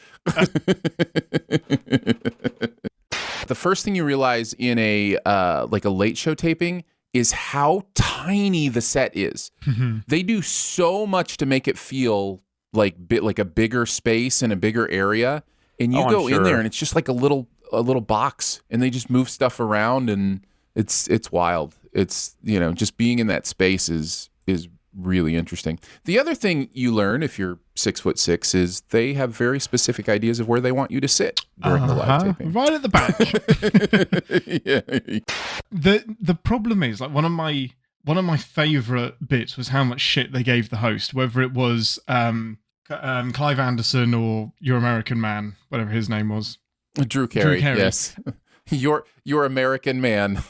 The first thing you realize in a late show taping is how tiny the set is. They do so much to make it feel like a bigger space and a bigger area, and you go in there and it's just like a little box, and they just move stuff around, and it's wild. It's just being in that space is really interesting. The other thing you learn if you're 6'6" is they have very specific ideas of where they want you to sit during the live taping. Right at the back. Yeah. The problem is, like, one of my favorite bits was how much shit they gave the host, whether it was Clive Anderson or Your American Man, whatever his name was. Drew Carey. Yes. Your American Man.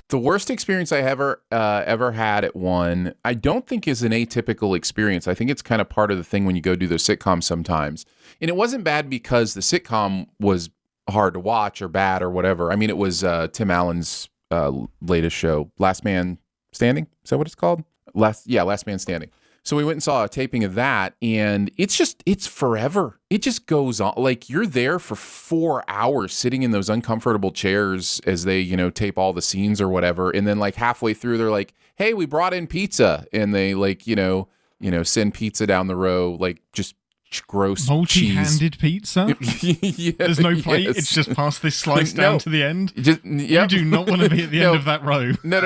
The worst experience I ever had at one, I don't think is an atypical experience. I think it's kind of part of the thing when you go do those sitcoms sometimes. And it wasn't bad because the sitcom was hard to watch or bad or whatever. I mean, it was Tim Allen's latest show, Last Man Standing. Is that what it's called? Last Man Standing. So we went and saw a taping of that, and it's forever. It just goes on. Like, you're there for 4 hours sitting in those uncomfortable chairs as they, tape all the scenes or whatever. And then, like, halfway through, they're like, hey, we brought in pizza. And they, like, send pizza down the row, like, just gross multi-handed pizza. Yes, there's no plate. Yes. It's just past this slice down to the end. Yep. You do not want to be at the end of that row. No.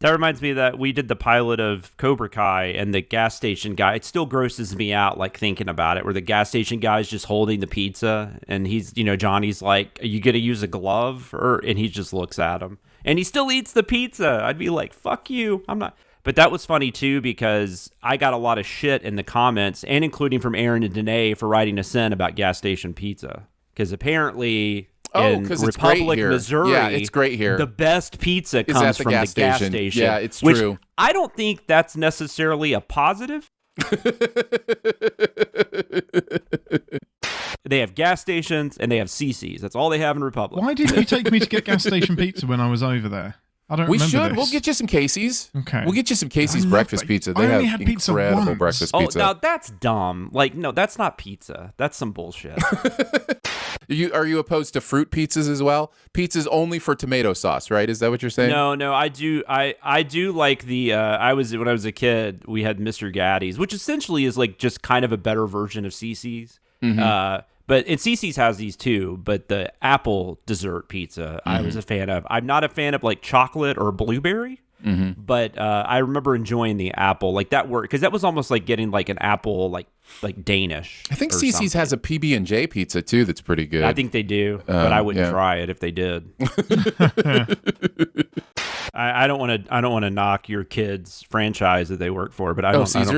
That reminds me that we did the pilot of Cobra Kai, and the gas station guy, it still grosses me out, like, thinking about it, where the gas station guy is just holding the pizza, and he's, Johnny's like, are you going to use a glove? And he just looks at him, and he still eats the pizza. I'd be like, fuck you. I'm not. But that was funny, too, because I got a lot of shit in the comments, and including from Aaron and Danae for writing a sin about gas station pizza. Because apparently... in Republic, Missouri, yeah, it's great here. The best pizza comes from the gas station. Yeah, it's which true. I don't think that's necessarily a positive. They have gas stations and they have CC's. That's all they have in Republic. Why didn't you take me to get gas station pizza when I was over there? I don't remember this. We'll get you some Casey's. Okay. We'll get you some Casey's breakfast pizza. They have incredible breakfast pizza. Oh, now that's dumb. Like, no, that's not pizza. That's some bullshit. Are you opposed to fruit pizzas as well? Pizza's only for tomato sauce, right? Is that what you're saying? No, I do like the when I was a kid, we had Mr. Gaddy's, which essentially is like just kind of a better version of CC's. Mm-hmm. And CC's has these too, but the apple dessert pizza I was a fan of. I'm not a fan of like chocolate or blueberry. Mm-hmm. But I remember enjoying the apple, like that worked because that was almost like getting like an apple like Danish. I think CC's has a PB&J pizza too that's pretty good. I think they do, but I wouldn't try it if they did. I don't want to knock your kids' franchise that they work for, but I don't really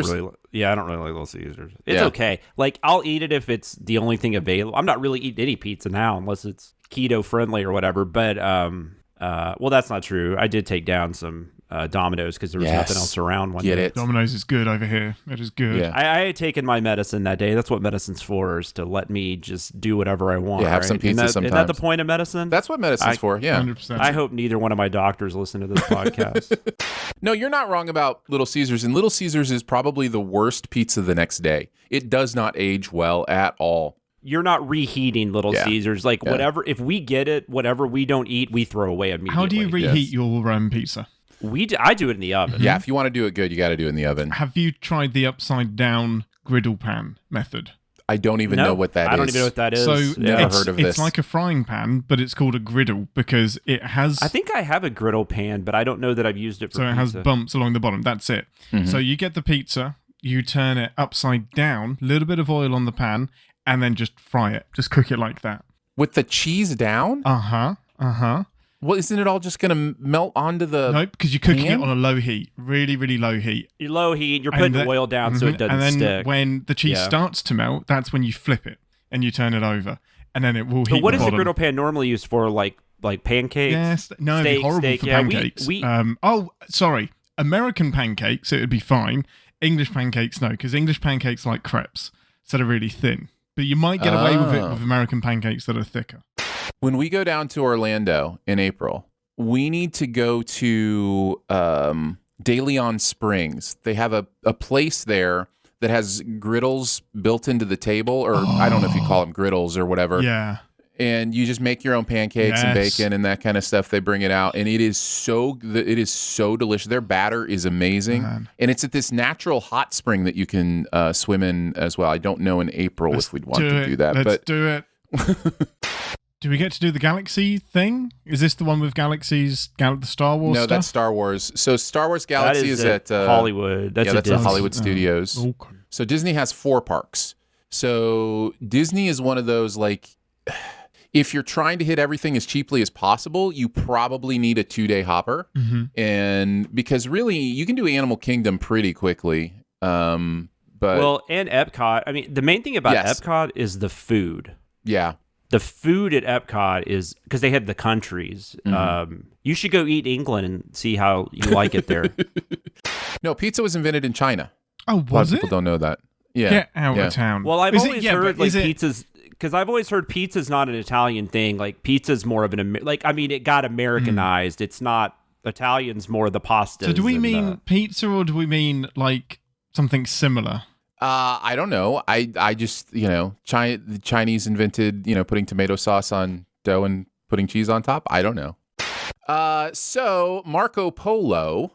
like Little Caesars. It's okay. Like, I'll eat it if it's the only thing available. I'm not really eating any pizza now unless it's keto friendly or whatever. But well, that's not true. I did take down some Domino's because there was nothing else around one day. Domino's is good over here. It is good. Yeah. I had taken my medicine that day. That's what medicine's for, is to let me just do whatever I want. Yeah, have some pizza sometimes. Is that the point of medicine? That's what medicine's for, yeah. 100%. I hope neither one of my doctors listen to this podcast. No, you're not wrong about Little Caesars. And Little Caesars is probably the worst pizza the next day. It does not age well at all. You're not reheating Little Caesars. Like, whatever, if we get it, whatever we don't eat, we throw away immediately. How do you reheat your pizza? I do it in the oven. Yeah, if you want to do it good, you got to do it in the oven. Have you tried the upside down griddle pan method? I don't even know what that is. I don't even know what that is. So never heard of this. It's like a frying pan, but it's called a griddle because it has... I think I have a griddle pan, but I don't know that I've used it for pizza. So it has bumps along the bottom. That's it. Mm-hmm. So you get the pizza, you turn it upside down, a little bit of oil on the pan, and then just fry it. Just cook it like that. With the cheese down? Uh-huh. Well, isn't it all just going to melt onto the Nope, because you're cooking it on a low heat. Really, really low heat. You're low heat. You're putting oil down so it doesn't stick. And then when the cheese starts to melt, that's when you flip it and you turn it over. And then it will heat. But what is the the griddle pan normally used for? Like pancakes? Yes. No, it'd be horrible for pancakes. Sorry. American pancakes, it would be fine. English pancakes, no, because English pancakes are like crepes. So they're really thin. But you might get away with it with American pancakes that are thicker. When we go down to Orlando in April, we need to go to De Leon Springs. They have a place there that has griddles built into the table, or I don't know if you call them griddles or whatever. Yeah. And you just make your own pancakes and bacon and that kind of stuff. They bring it out, and it is so delicious. Their batter is amazing, and it's at this natural hot spring that you can swim in as well. I don't know in April if we'd want to do that. Let's do it. Do we get to do the Galaxy thing? Is this the one with Galaxy's the Star Wars No, stuff? that's Star Wars. So Star Wars Galaxy is at Hollywood. That's at Hollywood Studios. Okay. So Disney has 4 parks. So Disney is one of those, like, if you're trying to hit everything as cheaply as possible, you probably need a 2-day hopper. And because really, you can do Animal Kingdom pretty quickly. But and Epcot. I mean, the main thing about Epcot is the food. Yeah. The food at Epcot is, because they have the countries. You should go eat England and see how you like it there. No, pizza was invented in China. Oh, was it? A lot of people don't know that. Yeah. Get out of town. Well, I've always heard like pizzas, because I've always heard pizza's not an Italian thing. Like pizza's more of an it got Americanized. It's not Italian's more the pasta. So do we mean pizza or do we mean like something similar? I don't know. I just, the Chinese invented, putting tomato sauce on dough and putting cheese on top. I don't know. So Marco Polo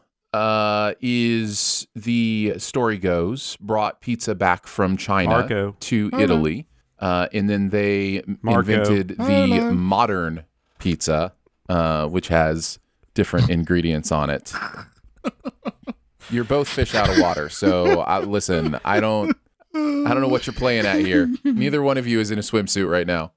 is, the story goes, brought pizza back from China to Italy. And then they invented the modern pizza, which has different ingredients on it. You're both fish out of water. So listen, I don't know what you're playing at here. Neither one of you is in a swimsuit right now.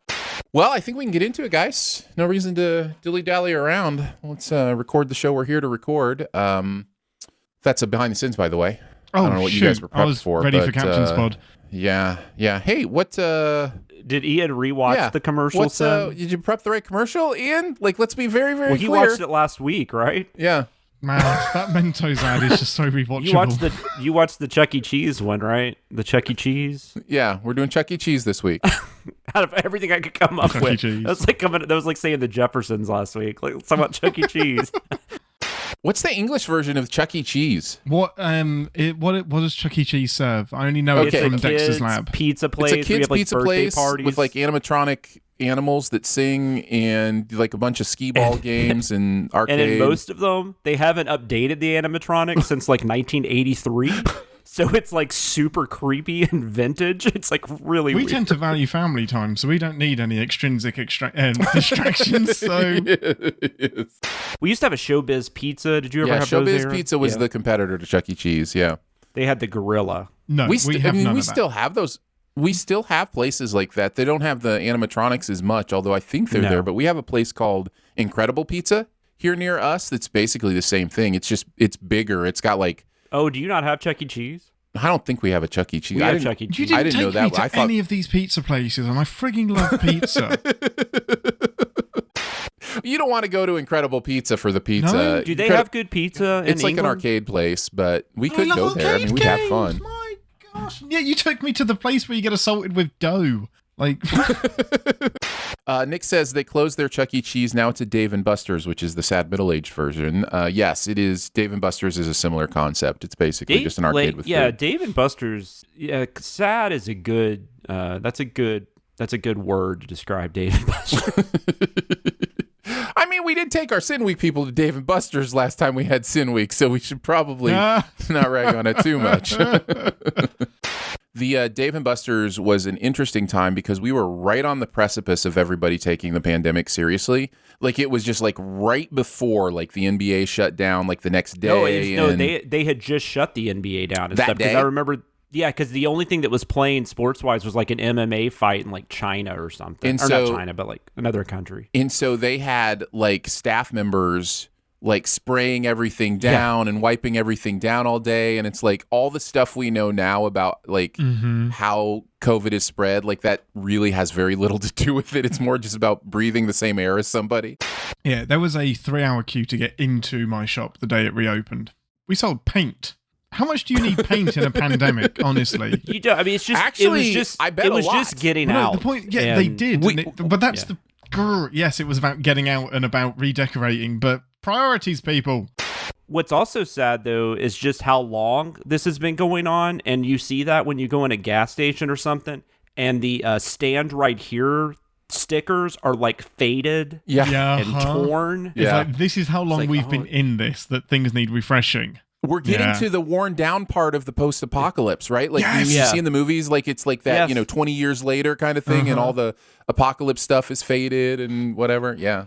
Well, I think we can get into it, guys. No reason to dilly-dally around. Let's record the show we're here to record. That's a behind the scenes, by the way. Oh, I don't know what you guys were prepped for. Ready for Captain's Pod. Yeah. Hey, what? Did Ian rewatch the commercial? Did you prep the right commercial, Ian? Like, let's be very, very clear. Well, he watched it last week, right? Yeah. Man, that Mentos ad is just so rewatchable. You watched the Chuck E. Cheese one, right? The Chuck E. Cheese. Yeah, we're doing Chuck E. Cheese this week. Out of everything I could come up with, that was like saying the Jeffersons last week. Like something about Chuck E. Cheese. What's the English version of Chuck E. Cheese? What does Chuck E. Cheese serve? I only know it from Dexter's Lab. Pizza place. It's a kids' pizza place parties with like animatronic animals that sing and like a bunch of skee ball games and arcade. And in most of them, they haven't updated the animatronics since like 1983. So it's like super creepy and vintage. It's like really weird. We tend to value family time, so we don't need any extrinsic distractions. So Yes. We used to have a Showbiz Pizza. Did you ever have those? Showbiz Pizza was the competitor to Chuck E. Cheese. Yeah, they had the gorilla. No, we still have those. We still have places like that. They don't have the animatronics as much, although I think they're there. But we have a place called Incredible Pizza here near us that's basically the same thing. It's bigger. It's got like... Oh, do you not have Chuck E. Cheese? I don't think we have a Chuck E. Cheese. We have Chuck E. Cheese. You didn't take me to any of these pizza places, and I frigging love pizza. You don't want to go to Incredible Pizza for the pizza. No? Do they have good pizza in It's like England? an arcade place, but we could go there. I mean, we'd have fun. My gosh. Yeah, you took me to the place where you get assaulted with dough. Like, Nick says they closed their Chuck E. Cheese. Now it's a Dave & Buster's, which is the sad middle-aged version. Yes, it is. Dave & Buster's is a similar concept. It's basically just an arcade with food. Dave & Buster's. Yeah, sad is a good. That's a good word to describe Dave & Buster's. I mean, we did take our Sin Week people to Dave & Buster's last time we had Sin Week, so we should probably not rag on it too much. The Dave & Buster's was an interesting time because we were right on the precipice of everybody taking the pandemic seriously. Like, it was just like right before like the NBA shut down like the next day. They had just shut the NBA down and that stuff. day? I remember, because the only thing that was playing sports-wise was like an MMA fight in like China or something. Or not China, but like another country. And so they had like staff members like spraying everything down and wiping everything down all day. And it's like all the stuff we know now about like how COVID is spread, like that really has very little to do with it. It's more just about breathing the same air as somebody. Yeah, there was a 3-hour queue to get into my shop the day it reopened. We sold paint. How much do you need paint in a pandemic, honestly? You don't. I mean, it's just actually, I bet it was just getting out. The point, they did. But that's the yes, it was about getting out and about redecorating, but priorities, people. What's also sad, though, is just how long this has been going on, and you see that when you go in a gas station or something, and the stand right here stickers are like faded and torn. It's like, this is how long we've been in this, that things need refreshing. We're getting to the worn down part of the post-apocalypse, right? Like you see in the movies, like it's like that, 20 years later kind of thing, and all the apocalypse stuff is faded and whatever. Yeah.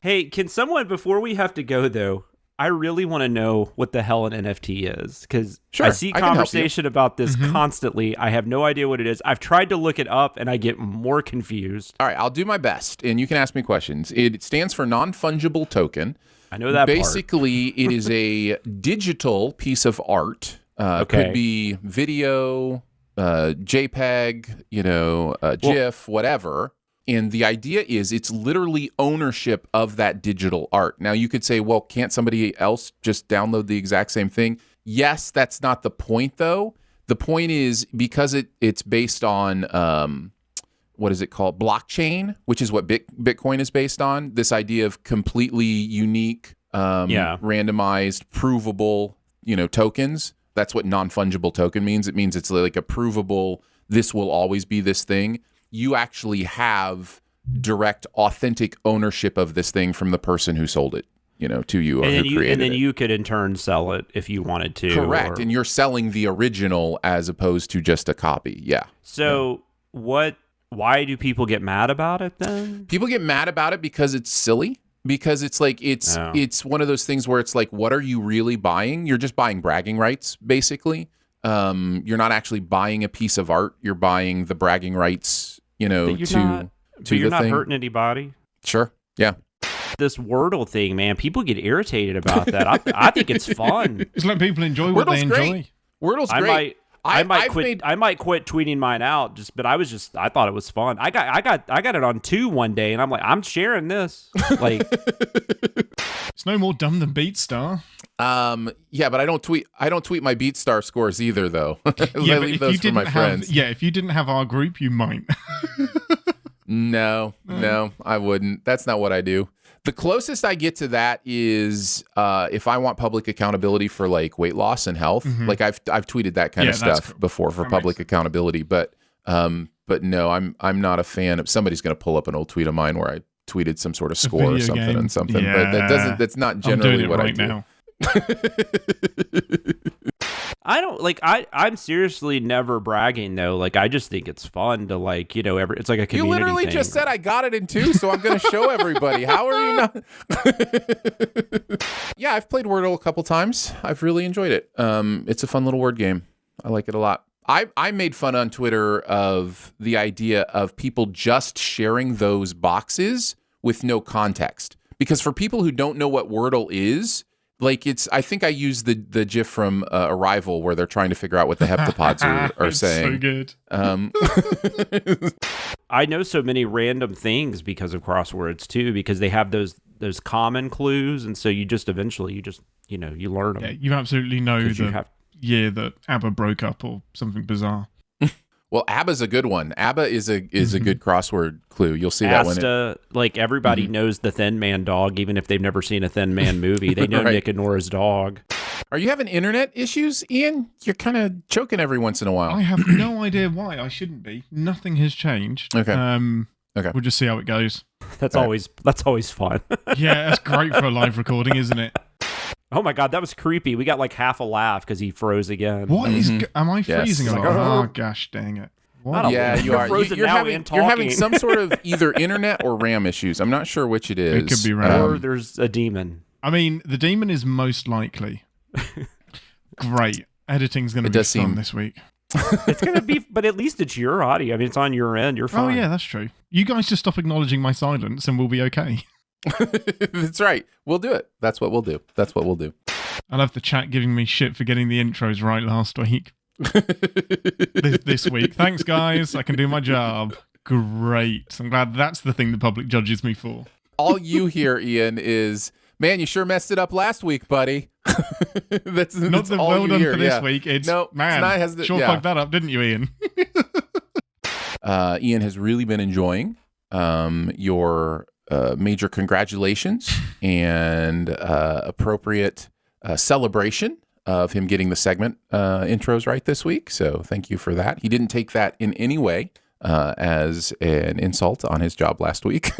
Hey, can someone, before we have to go though, I really want to know what the hell an NFT is, because I see conversation about this constantly. I have no idea what it is. I've tried to look it up and I get more confused. All right, I'll do my best, and you can ask me questions. It stands for non-fungible token. I know that Basically, it is a digital piece of art. Could be video, JPEG, GIF, whatever. And the idea is it's literally ownership of that digital art. Now, you could say, well, can't somebody else just download the exact same thing? Yes, that's not the point, though. The point is because it's based on... what is it called? Blockchain, which is what Bitcoin is based on. This idea of completely unique, randomized, provable, tokens. That's what non-fungible token means. It means it's like a provable, this will always be this thing. You actually have direct, authentic ownership of this thing from the person who sold it, to you or who created it. And then you could in turn sell it if you wanted to. Correct. And you're selling the original as opposed to just a copy. Yeah. So why do people get mad about it then? People get mad about it because it's silly. Because it's like it's one of those things where it's like, what are you really buying? You're just buying bragging rights, basically. You're not actually buying a piece of art. You're buying the bragging rights, you're not hurting anybody. Sure. Yeah. This Wordle thing, man, people get irritated about that. I think it's fun. Just let people enjoy what they enjoy. Wordle's great. I might quit tweeting mine out. But I thought it was fun. I got it on 2 one day, and I'm like, I'm sharing this. Like, it's no more dumb than BeatStar. Yeah, but I don't tweet my BeatStar scores either, though. I leave those for my friends. Yeah, if you didn't have our group, you might. No, I wouldn't. That's not what I do. The closest I get to that is if I want public accountability for like weight loss and health. Like I've tweeted that kind of stuff before for public accountability, but no, I'm not a fan of. Somebody's going to pull up an old tweet of mine where I tweeted some sort of score or something and something, but that's not generally what I do. Now. I don't like. I'm seriously never bragging though. Like I just think it's fun to like it's like a community. You literally thing. just said I got it in 2, so I'm going to show everybody. How are you not? Yeah, I've played Wordle a couple times. I've really enjoyed it. It's a fun little word game. I like it a lot. I made fun on Twitter of the idea of people just sharing those boxes with no context, because for people who don't know what Wordle is. Like I think I used the GIF from Arrival where they're trying to figure out what the heptapods are saying. So good. I know so many random things because of crosswords too, because they have those common clues, and so you just eventually you learn them. Yeah, you absolutely know that ABBA broke up or something bizarre. Well, ABBA's a good one. ABBA is a good crossword clue. You'll see that one. Like everybody knows the Thin Man dog, even if they've never seen a Thin Man movie. They know right. Nick and Nora's dog. Are you having internet issues, Ian? You're kind of choking every once in a while. I have no idea why. I shouldn't be. Nothing has changed. Okay. Okay. We'll just see how it goes. That's always fun. Yeah, that's great for a live recording, isn't it? Oh my God, that was creepy. We got like half a laugh because he froze again. What is? Am I freezing a lot? Oh gosh, dang it! What? Yeah, you are. You're having some sort of either internet or RAM issues. I'm not sure which it is. It could be RAM. Or there's a demon. I mean, the demon is most likely. Great. Editing's going to be fun this week. It's going to be, but at least it's your audio. I mean, it's on your end. You're fine. Oh yeah, that's true. You guys just stop acknowledging my silence and we'll be okay. That's right. We'll do it. That's what we'll do. I love the chat giving me shit for getting the intros right last week. this week. Thanks, guys. I can do my job. Great. I'm glad that's the thing the public judges me for. All you hear, Ian, is, man, you sure messed it up last week, buddy. that's not the well done for this week. It's, no, man, it's fucked that up, didn't you, Ian? Ian has really been enjoying your major congratulations and appropriate celebration of him getting the segment intros right this week. So thank you for that. He didn't take that in any way as an insult on his job last week.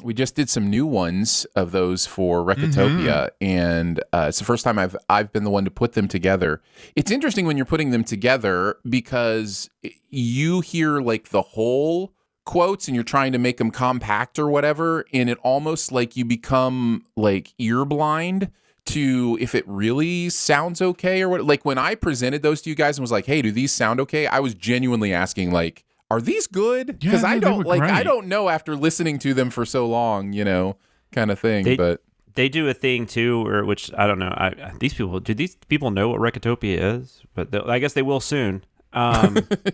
We we just did some new ones of those for Recotopia, and it's the first time I've been the one to put them together. It's interesting when you're putting them together because you hear like the whole quotes and you're trying to make them compact or whatever, and it almost like you become like ear blind to if it really sounds okay or what. Like when I presented those to you guys and was like, hey, do these sound okay? I was genuinely asking like, are these good? Because I don't know after listening to them for so long, you know, kind of thing. But they do a thing too, or which I don't know. Do these people know what Recotopia is? But I guess they will soon.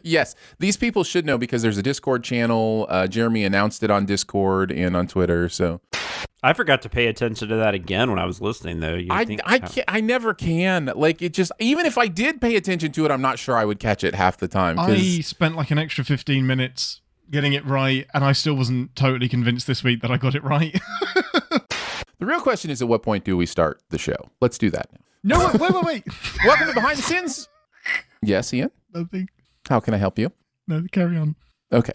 Yes, these people should know because there's a Discord channel. Jeremy announced it on Discord and on Twitter. So I forgot to pay attention to that again when I was listening, though. I never can. Like it just, even if I did pay attention to it, I'm not sure I would catch it half the time. I spent like an extra 15 minutes getting it right, and I still wasn't totally convinced this week that I got it right. The real question is, at what point do we start the show? Let's do that now. No, wait. Welcome to Behind the Sins. Yes, Ian? Nothing. How can I help you? No, carry on. Okay.